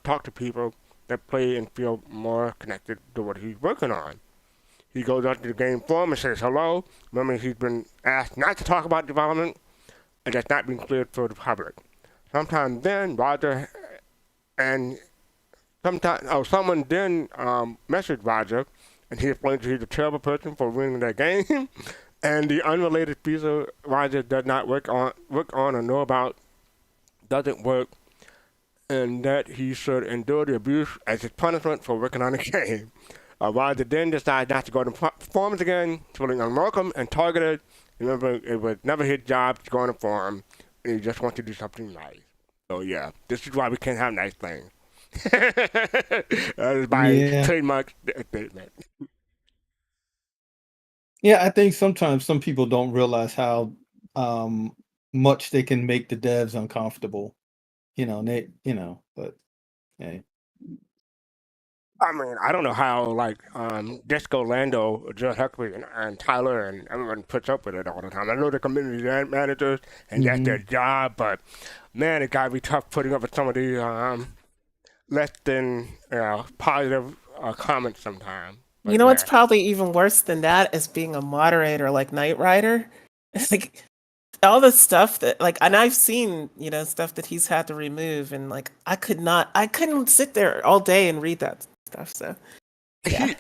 talk to people that play and feel more connected to what he's working on. He goes out to the game forum and says hello. Remember, he's been asked not to talk about development, and that's not been cleared for the public. Sometime then, Roger and someone then messaged Roger, and he explained he's a terrible person for winning that game, and the unrelated feature Roger does not work on or know about doesn't work, and that he should endure the abuse as his punishment for working on the game. Roger then decided not to go to forums again, feeling unwelcome and targeted. Remember, it was never his job to go on a forum, and he just wants to do something nice. So yeah, this is why we can't have nice things. That is my Yeah. trademark statement. Yeah, I think sometimes some people don't realize how um much they can make the devs uncomfortable. But hey. I mean, I don't know how like Disco Lando, Joe Huckley, and Tyler and everyone puts up with it all the time. I know they're community managers and that's their Mhm. job, but man, it gotta be tough putting up with some of these less than positive comments sometimes. You But know what's yeah, probably even worse than that is being a moderator like Knight Rider. It's like all the stuff that like, and I've seen stuff that he's had to remove, and like I couldn't sit there all day and read that stuff. So yeah,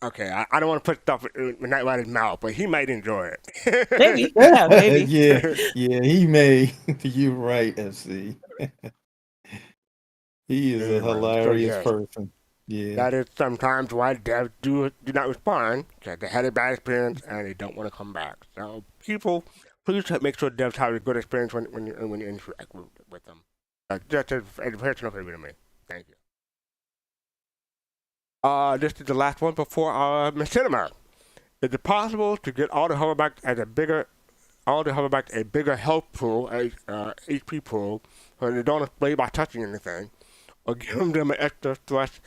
okay, I don't want to put stuff in Night Rider's mouth, but he might enjoy it. maybe, yeah, maybe. Yeah, yeah, he may. You're right, FC. He is a Anyway, so hilarious yes, person. Yeah. that is sometimes why devs do not respond because they had a bad experience and they don't want to come back. So people, please make sure devs have a good experience when you interact with them. Just as a personal favor to me. Thank you. This is the last one before Machinima. Is it possible to get all the hoverbacks a bigger health pool, HP pool, so they don't display by touching anything, or give them an extra thrust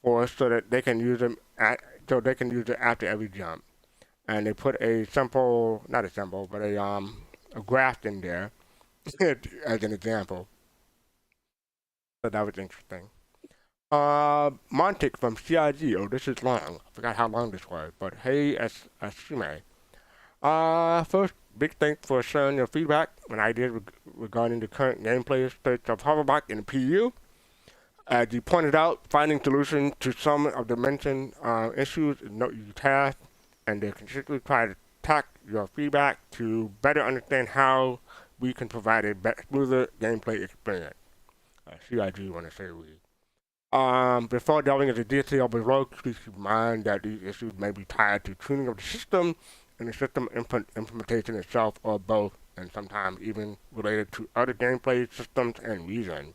force so that they can use it after every jump? And they put not a simple, but a graph in there as an example. So that was interesting. Montic from CIG. Oh, this is long. I forgot how long this was, but hey, Asume. First, big thanks for sharing your feedback and ideas regarding the current gameplay state of Hoverback in the PU. As you pointed out, finding solutions to some of the mentioned issues is no easy task, and they consistently try to tack your feedback to better understand how we can provide a smoother gameplay experience. CIG want to say we. Before delving into detail below, please keep in mind that these issues may be tied to tuning of the system and the system implementation itself, or both, and sometimes even related to other gameplay systems and reason.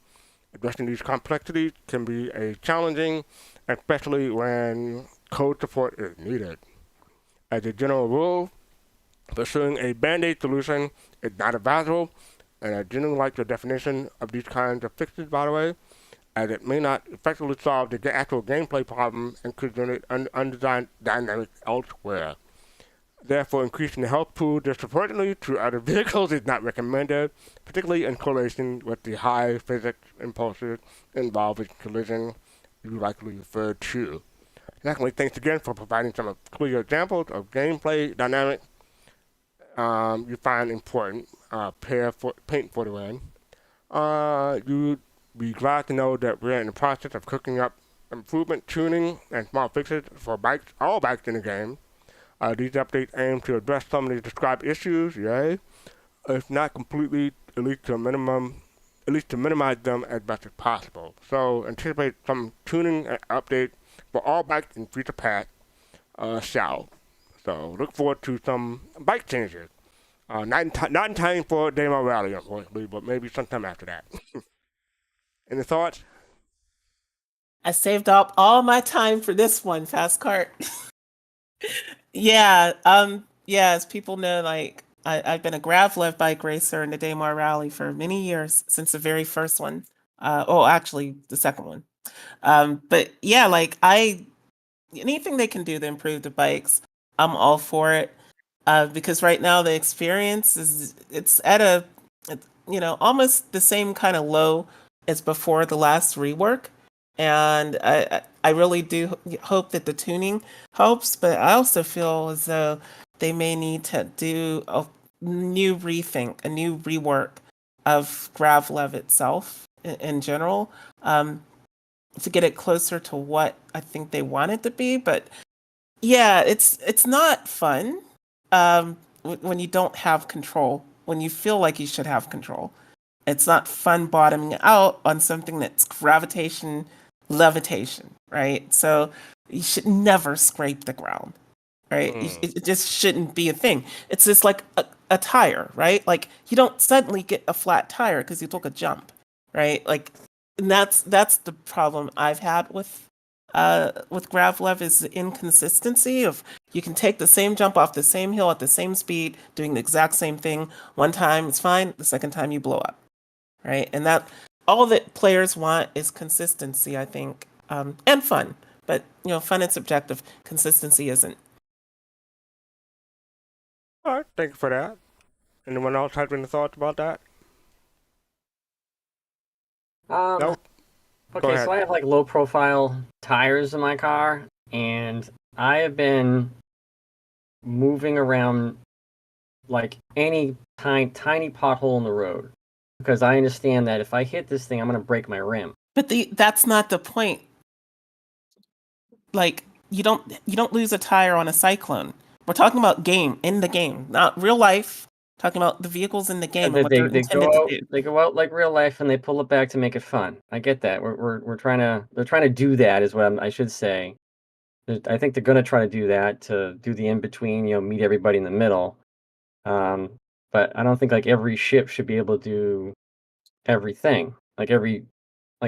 Addressing these complexities can be challenging, especially when code support is needed. As a general rule, pursuing a band-aid solution is not advisable, and I generally like the definition of these kinds of fixes, by the way, as it may not effectively solve the actual gameplay problem and could generate undesigned dynamics elsewhere. Therefore, increasing the health pool disproportionately to other vehicles is not recommended, particularly in correlation with the high physics impulses involved in collision you likely referred to. Secondly, thanks again for providing some clear examples of gameplay dynamics you find important. Paint for the win. You'd be glad to know that we're in the process of cooking up improvement tuning and small fixes for all bikes in the game. These updates aim to address some of the described issues, yay, if not completely, at least to minimize them as best as possible. So anticipate some tuning and updates for all bikes in future packs, shall. So look forward to some bike changes. Not in time for Demo Rally, unfortunately, but maybe sometime after that. Any thoughts? I saved up all my time for this one, fastcart. Yeah, as people know, like I've been a Gravlev bike racer in the Daymar Rally for many years, since the very first one. Actually, the second one. But yeah, like anything they can do to improve the bikes, I'm all for it. Because right now the experience it's at almost the same kind of low as before the last rework, and I really do hope that the tuning helps, but I also feel as though they may need to do a new rethink, a new rework of Gravlev itself in general, to get it closer to what I think they want it to be. But yeah, it's not fun when you don't have control, when you feel like you should have control. It's not fun bottoming out on something that's gravitation, levitation, right? So you should never scrape the ground, right? It just shouldn't be a thing. It's just like a tire, right? Like you don't suddenly get a flat tire because you took a jump, right? Like and that's the problem I've had with Gravlev is the inconsistency of you can take the same jump off the same hill at the same speed, doing the exact same thing. One time it's fine, the second time you blow up, right? And that all that players want is consistency, I think, and fun. But fun is subjective. Consistency isn't. All right, thank you for that. Anyone else have any thoughts about that? Nope. Go Okay, ahead. so I have like low profile tires in my car, and I have been moving around like any tiny pothole in the road because I understand that if I hit this thing, I'm going to break my rim. But that's not the point. Like you don't lose a tire on a cyclone. We're talking about in the game, not real life. Talking about the vehicles in the game and what they're intended to do. They go out like real life and they pull it back to make it fun. I get that. They're trying to do that is what I should say. I think they're going to try to do that to do the in between, meet everybody in the middle. But I don't think like every ship should be able to do everything. But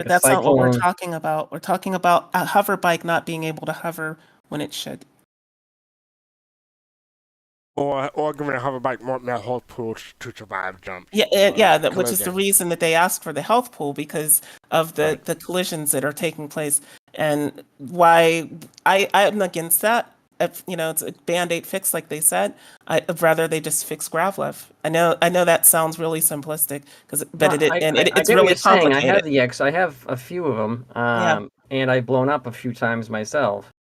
that's not what we're talking about. We're talking about a hover bike not being able to hover when it should. Or giving a hover bike more health pool to survive jumps. Which is the reason that they asked for the health pool because of the collisions that are taking place, and why I'm against that. If, it's a band-aid fix, like they said. I'd rather they just fix Gravlev. I know that sounds really simplistic, it's really complicated. I have a few of them, and I've blown up a few times myself.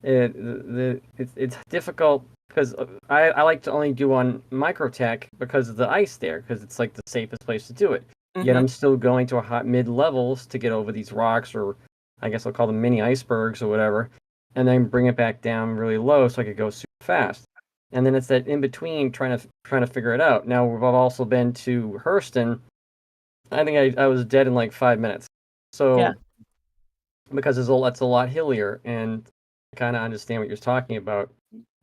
It's difficult because I like to only do on Microtech because of the ice there, because it's like the safest place to do it. Yet I'm still going to a hot mid levels to get over these rocks, or I guess I'll call them mini icebergs or whatever, and then bring it back down really low so I could go super fast. And then it's that in between trying to figure it out. Now we've also been to Hurston. I think I was dead in like 5 minutes. So because that's a lot hillier, and I kind of understand what you're talking about.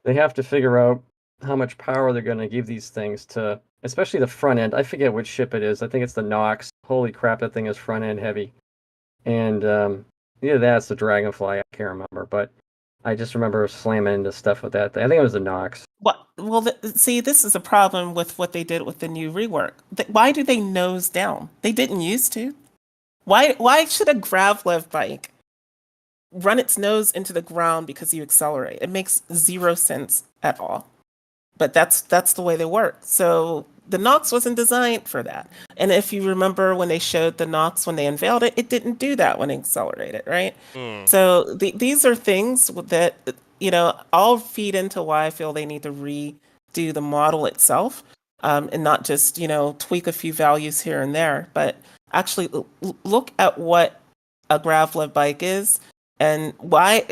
They have to figure out how much power they're going to give these things to, especially the front end. I forget which ship it is. I think it's the Nox. Holy crap, that thing is front end heavy. And either that's the Dragonfly. I can't remember, but I just remember slamming into stuff with that. I think it was the Nox. See, this is a problem with what they did with the new rework. Why do they nose down? They didn't used to. Why should a Gravlev bike run its nose into the ground because you accelerate? It makes zero sense at all. But that's the way they work. So the Nox wasn't designed for that. And if you remember when they showed the Nox when they unveiled it, it didn't do that when it accelerated, right? So these are things that all feed into why I feel they need to redo the model itself, and not just tweak a few values here and there, but actually look at what a Gravlev bike is. And why,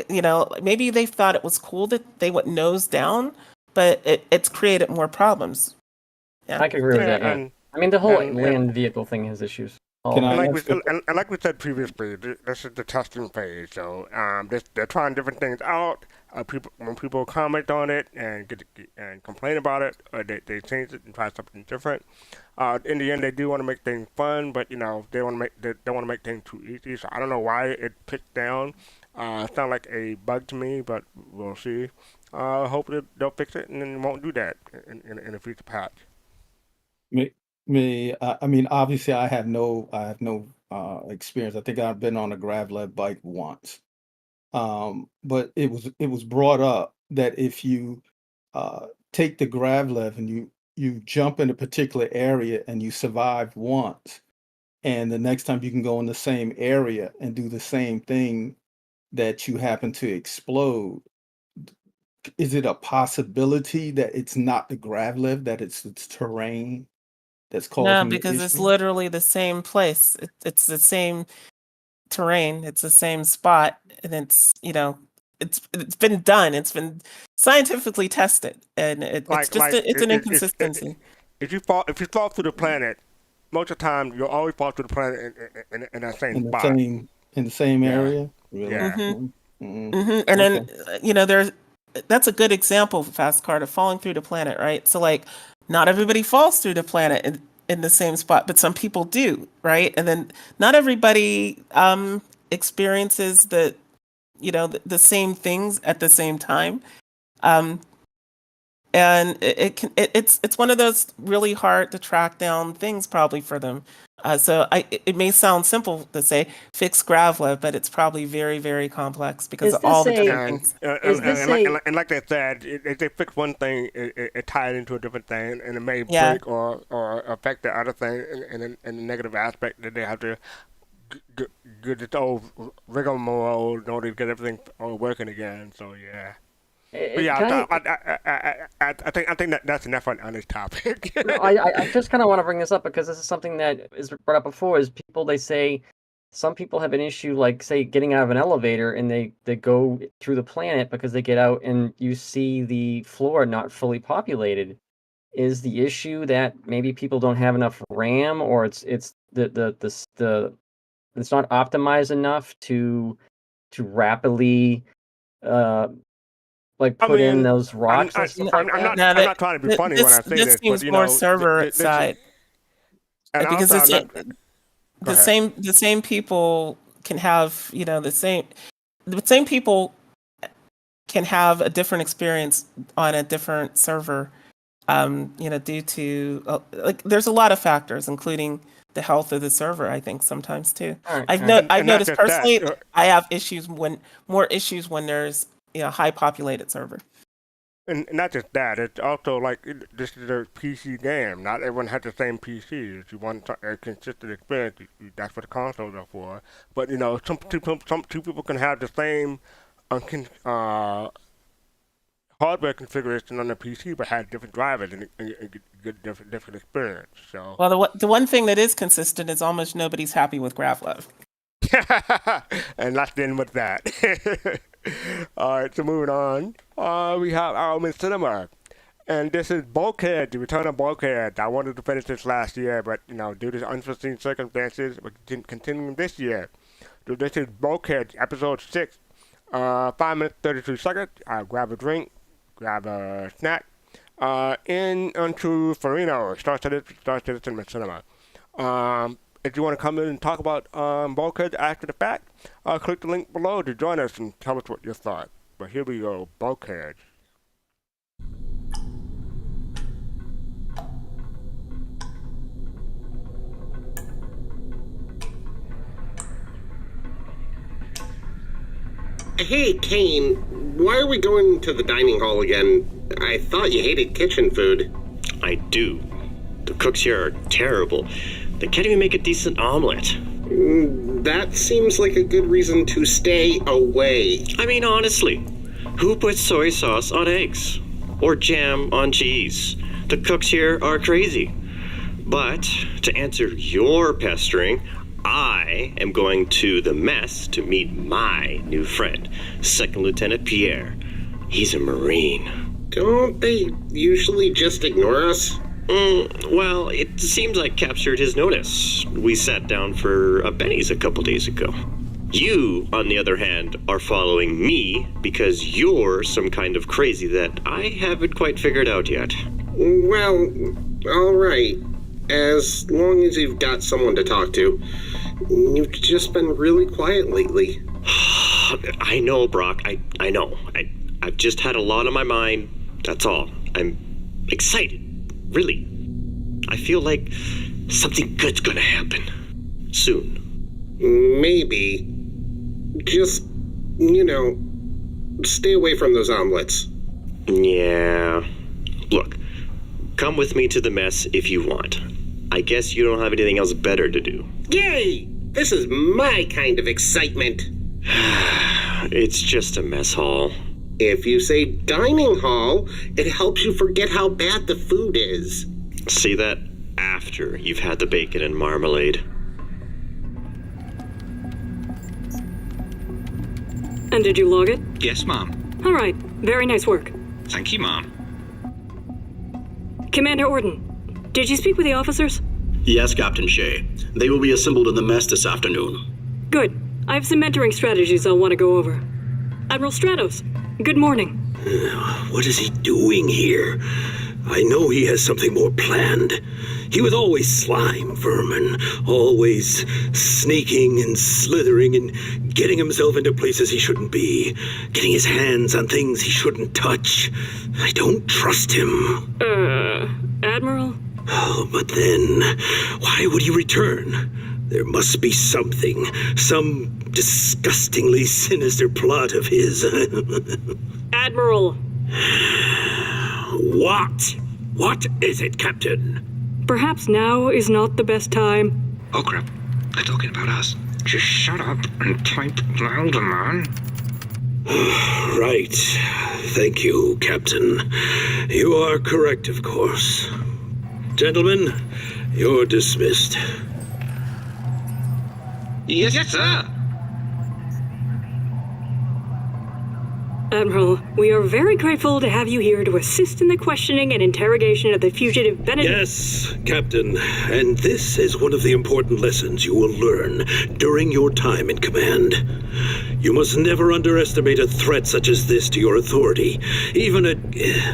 maybe they thought it was cool that they went nose down, but it's created more problems. Yeah. I can agree with that. Yeah. I mean, the whole land vehicle thing has issues. Like we said previously, this is the testing phase. So they're trying different things out. When people comment on it and complain about it, they change it and try something different. In the end, they do want to make things fun, but they don't want to make things too easy. So I don't know why it picked down. It sounds like a bug to me, but we'll see. Hopefully they'll fix it and then won't do that in a future patch. I mean, obviously, I have no experience. I think I've been on a Gravlev bike once, but it was brought up that if you take the Gravlev and you jump in a particular area and you survive once, and the next time you can go in the same area and do the same thing that you happen to explode. Is it a possibility that it's not the Gravlev, that it's terrain that's causing No, because it's literally the same place. It's the same terrain. It's the same spot, and it's it's been done. It's been scientifically tested, and it's an inconsistency. If you fall through the planet, most of the time you'll always fall through the planet in that same spot. In the same area. Really? Yeah. And then that's a good example of fastcart of falling through the planet, right? So like, not everybody falls through the planet in the same spot, but some people do, right? And then not everybody experiences the same things at the same time. And it's one of those really hard to track down things probably for them. So it may sound simple to say fix Gravla, but it's probably very, very complex because of all the different things. And like they said, if they fix one thing, it ties into a different thing, and it may break or affect the other thing in a negative aspect that they have to get this old rigmarole in order to get everything working again. So yeah. But yeah, I think that's enough on this topic. No, I just kind of want to bring this up because this is something that is brought up before. Is they say some people have an issue, like say getting out of an elevator and they go through the planet because they get out and you see the floor not fully populated. Is the issue that maybe people don't have enough RAM, or it's the it's not optimized enough to rapidly put in those rocks and stuff like that? I'm not trying to be funny when I say this, this seems more server side. Because the same people can have, the same people can have a different experience on a different server, due to there's a lot of factors, including the health of the server, I think sometimes too. I've noticed personally, I have more issues when there's high populated server. And not just that, it's also like this is a PC game. Not everyone has the same PC. If you want a consistent experience, that's what the consoles are for. But some two people can have the same hardware configuration on the PC, but have different drivers and get different experience. So well, the one thing that is consistent is almost nobody's happy with Gravlove. And let's end with that. All right, so moving on, we have our Machinima, and this is Bulkheads, the return of Bulkheads. I wanted to finish this last year, but due to unforeseen circumstances, we're continuing this year. So this is Bulkheads, episode 6, 5 minutes 32 seconds. Grab a drink, grab a snack, in onto Ferino, Star Citizen Machinima. If you want to come in and talk about Bulkheads after the fact, click the link below to join us and tell us what you thought. But here we go, Bulkheads. Hey, Kane, why are we going to the dining hall again? I thought you hated kitchen food. I do. The cooks here are terrible. They can't even make a decent omelet. That seems like a good reason to stay away. I mean, honestly, who puts soy sauce on eggs? Or jam on cheese? The cooks here are crazy. But to answer your pestering, I am going to the mess to meet my new friend, Second Lieutenant Pierre. He's a Marine. Don't they usually just ignore us? Well, it seems like captured his notice. We sat down for a Benny's a couple days ago. You, on the other hand, are following me because you're some kind of crazy that I haven't quite figured out yet. Well, all right. As long as you've got someone to talk to. You've just been really quiet lately. I know, Brock. I know. I've just had a lot on my mind. That's all. I'm excited. Really. I feel like something good's gonna happen. Soon. Maybe. Just, stay away from those omelets. Yeah. Look, come with me to the mess if you want. I guess you don't have anything else better to do. Yay! This is my kind of excitement. It's just a mess hall. If you say dining hall, it helps you forget how bad the food is. Say that after you've had the bacon and marmalade. And did you log it? Yes, Mom. All right. Very nice work. Thank you, Mom. Commander Orden, did you speak with the officers? Yes, Captain Shea. They will be assembled in the mess this afternoon. Good. I have some mentoring strategies I'll want to go over. Admiral Stratos, good morning. What is he doing here? I know he has something more planned. He was always slime vermin, always sneaking and slithering and getting himself into places he shouldn't be, getting his hands on things he shouldn't touch. I don't trust him. Admiral? Oh, but then, why would he return? There must be something, some disgustingly sinister plot of his. Admiral! What? What is it, Captain? Perhaps now is not the best time. Oh crap, they're talking about us. Just shut up and type louder, man. Right. Thank you, Captain. You are correct, of course. Gentlemen, you're dismissed. Yes, sir. Admiral, we are very grateful to have you here to assist in the questioning and interrogation of the fugitive Benedict. Yes, Captain, and this is one of the important lessons you will learn during your time in command. You must never underestimate a threat such as this to your authority, even a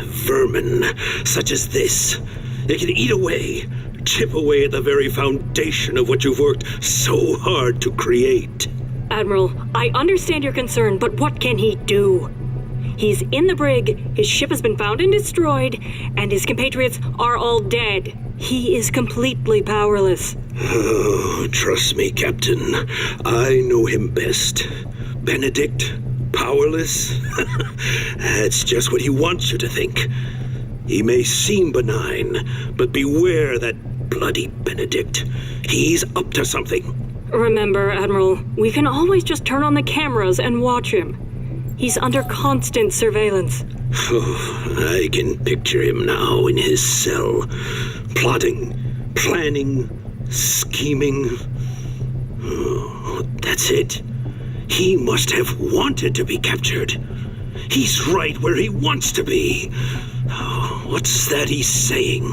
vermin such as this. It can eat away, chip away at the very foundation of what you've worked so hard to create. Admiral, I understand your concern, but what can he do? He's in the brig, his ship has been found and destroyed, and his compatriots are all dead. He is completely powerless. Oh, trust me, Captain. I know him best. Benedict, powerless? That's just what he wants you to think. He may seem benign, but beware that bloody Benedict. He's up to something. Remember, Admiral, we can always just turn on the cameras and watch him. He's under constant surveillance. Oh, I can picture him now in his cell, plotting, planning, scheming. Oh, that's it. He must have wanted to be captured. He's right where he wants to be. Oh, what's that he's saying?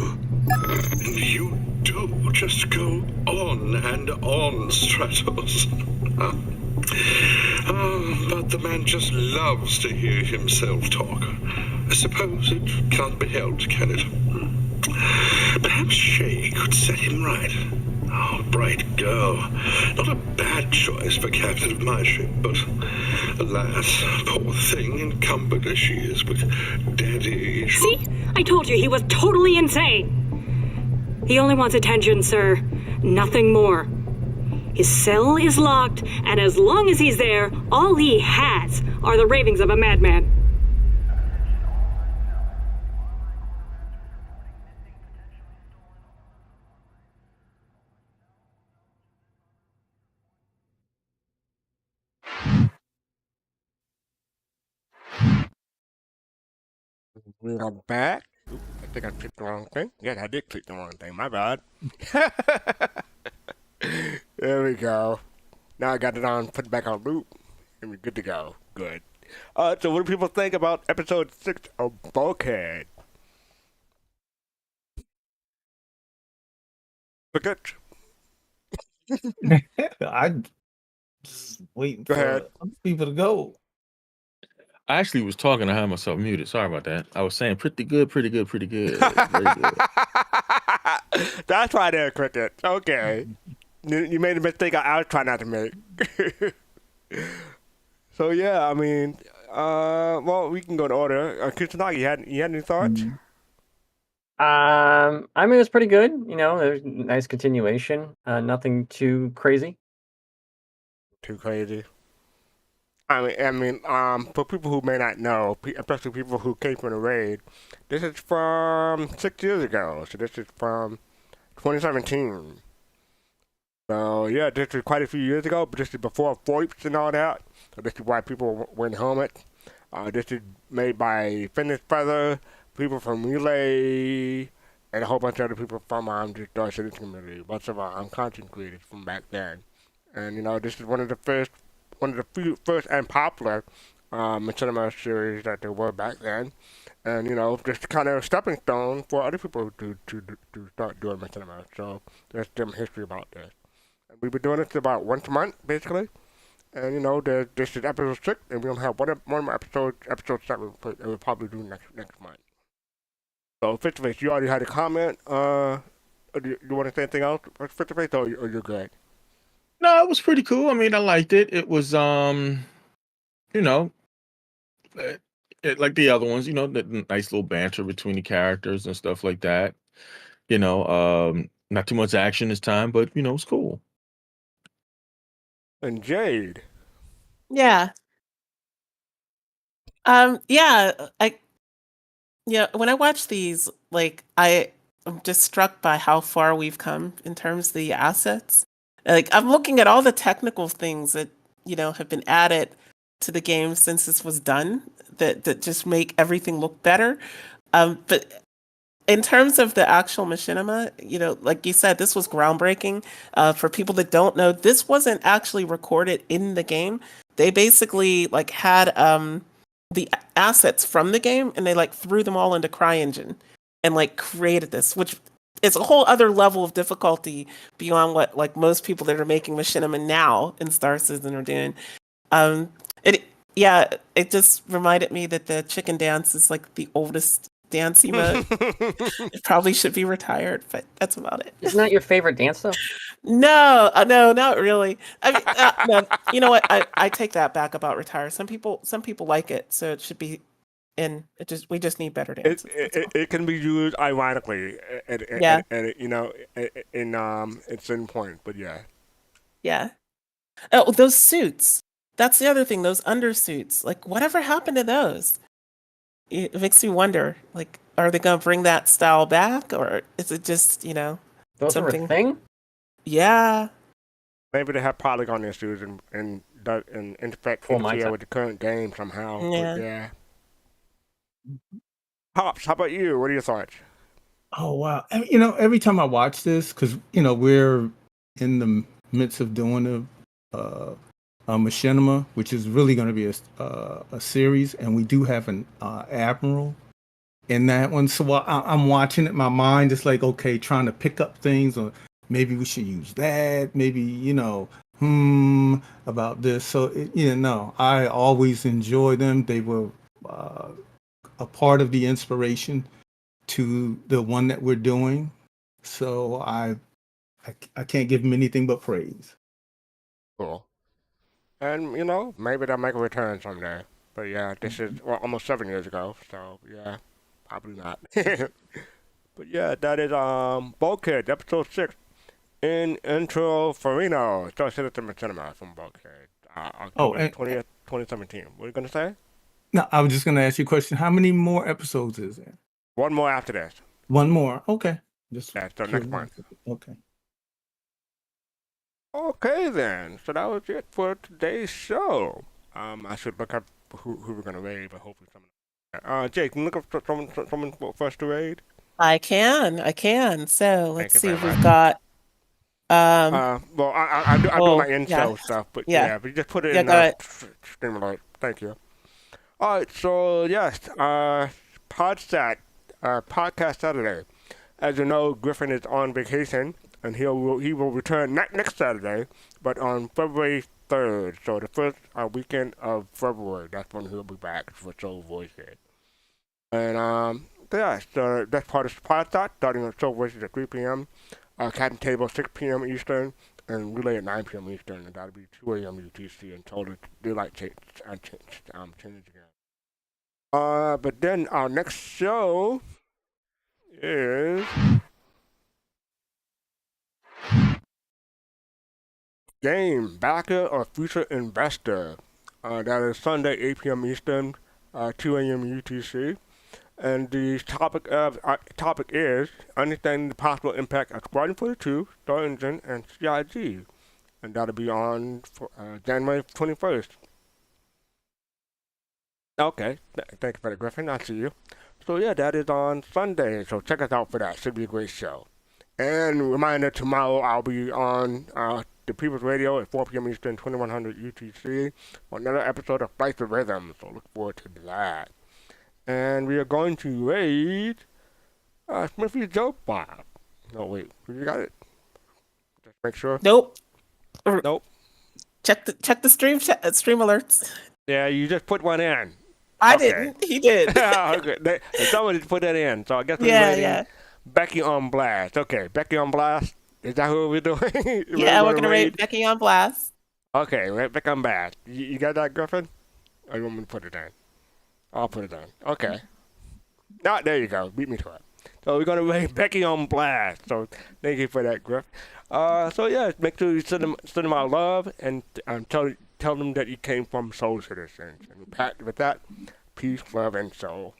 You do just go on and on, Stratos. But the man just loves to hear himself talk. I suppose it can't be helped, can it? Perhaps Shay could set him right. Oh, bright girl. Not a bad choice for captain of my ship, but alas, poor thing, encumbered as she is with daddy issues. See? I told you he was totally insane. He only wants attention, sir. Nothing more. His cell is locked, and as long as he's there, all he has are the ravings of a madman. We are back. Oop, I think I clicked the wrong thing. Yes, I did click the wrong thing. My bad. There we go. Now I got it on, put it back on loop, and we're good to go. Good. So what do people think about episode 6 of Bulkhead? Look at. I just waiting Go for ahead. other people to go. I actually was talking. I had myself muted. Sorry about that. I was saying pretty good, pretty good, pretty good. Very good. That's why they're cricket. Okay. You made a mistake I was trying not to make. So yeah, I mean, well, we can go in order. Kusanagi, you had any thoughts? I mean, it was pretty good. You know, there's nice continuation. Nothing too crazy. Too crazy. I mean, for people who may not know, especially people who came from the raid, this is from 6 years ago. So this is from 2017. So yeah, this was quite a few years ago, but this is before VoIPs and all that. So this is why people weren't helmets. This is made by Fiendish Feather, people from Relay, and a whole bunch of other people from the Star Citizen community. Bunch of content creators from back then. And you know, this is one of the first few first and popular Machinima series that there were back then. And you know, just kind of a stepping stone for other people to start doing Machinima. So there's some history about this. And we've been doing this about once a month, basically. And you know, this is episode 6, and we'll have one more episode 7, that we'll probably do next month. So, Fitzmace, you already had a comment you want to say anything else, face, or you're good? No, it was pretty cool. I mean, I liked it. It was, you know, like the other ones, the nice little banter between the characters and stuff like that. Not too much action this time, but it's cool. And Jade. Yeah. Yeah, when I watch these, like I'm just struck by how far we've come in terms of the assets. Like I'm looking at all the technical things that, have been added to the game since this was done that just make everything look better. But in terms of the actual machinima, like you said, this was groundbreaking. For people that don't know, this wasn't actually recorded in the game. They basically like had the assets from the game and they like threw them all into CryEngine and like created this, which is a whole other level of difficulty beyond what like most people that are making machinima now in Star Citizen are doing. It just reminded me that the chicken dance is like the oldest dance mode. It probably should be retired, but that's about it. Isn't that your favorite dance though? No, not really. I mean, no, you know what? I take that back about retire. Some people like it, so it should be in. We just need better dances. It can be used ironically, in certain point, but yeah. Yeah. Oh, those suits. That's the other thing. Those undersuits. Like, whatever happened to those? It makes me wonder. Like, are they going to bring that style back, or is it just those something? Are a thing? Yeah. Maybe they have polygon issues and interfere with the current game somehow. Yeah. But yeah. Pops, how about you? What are your thoughts? Oh wow! Every time I watch this, because we're in the midst of doing a machinima, which is really going to be a series, and we do have an admiral in that one. So I'm watching it, my mind is like, okay, trying to pick up things, or maybe we should use that. Maybe about this. So I always enjoy them. They were a part of the inspiration to the one that we're doing. So I can't give them anything but praise. Cool. And maybe they'll make a return someday. But yeah, this is almost 7 years ago, so yeah, probably not. But yeah, that is Bulkheads, episode 6, intro ferino. Star Citizen Machinima from Bulkheads. October 20th, 2017. What are you gonna say? No, I was just gonna ask you a question. How many more episodes is there? One more after this. One more. Okay. Yeah, so next month. Okay. Okay then. So that was it for today's show. I should look up who we're gonna raid, but hopefully someone. Jake, can you look up someone for us to raid? I can. So let's see if we've got. Well, I do my intro stuff, but but you just put it in stream alert. Thank you. All right, so yes, Podcast Saturday. As you know, Griffin is on vacation, and he will return not next Saturday, but on February 3rd. So the first weekend of February, that's when he'll be back for Soul Voices. And so that's part of Podcast starting on Soul Voices at 3 p.m. Captain Table 6 p.m. Eastern, and Relay at 9 p.m. Eastern, and that'll be 2 a.m. UTC until the daylight change again. But then our next show is Game Backer or Future Investor. That is Sunday 8 p.m. Eastern, 2 a.m. UTC. And the topic is understanding the possible impact of Squadron 42, Star Engine, and CIG. And that'll be on January 21st. Okay, thank you for the Griffin. I'll see you. So yeah, that is on Sunday. So check us out for that. Should be a great show. And reminder, tomorrow I'll be on the People's Radio at 4 p.m. Eastern, 2100 UTC for another episode of Flight to Rhythm. So look forward to that. And we are going to raid Smithy Joke Bob. No, wait. You got it? Just make sure. Nope. Nope. Check the stream alerts. Yeah, you just put one in. I didn't. He did. Okay. Someone just put that in. So I guess we're yeah. Becky on Blast. Okay, Becky on Blast. Is that who we're doing? Yeah, we're gonna rate Becky on Blast. Okay, right, Becky on Blast. You got that, Griffin? Or you want me to put it in? I'll put it in. Okay. Ah, there you go. Beat me to it. So we're gonna rate Becky on Blast. So thank you for that, Griff. So yeah, make sure you send them our love and tell them that you came from Soul Citizens. And with that, peace, love, and soul.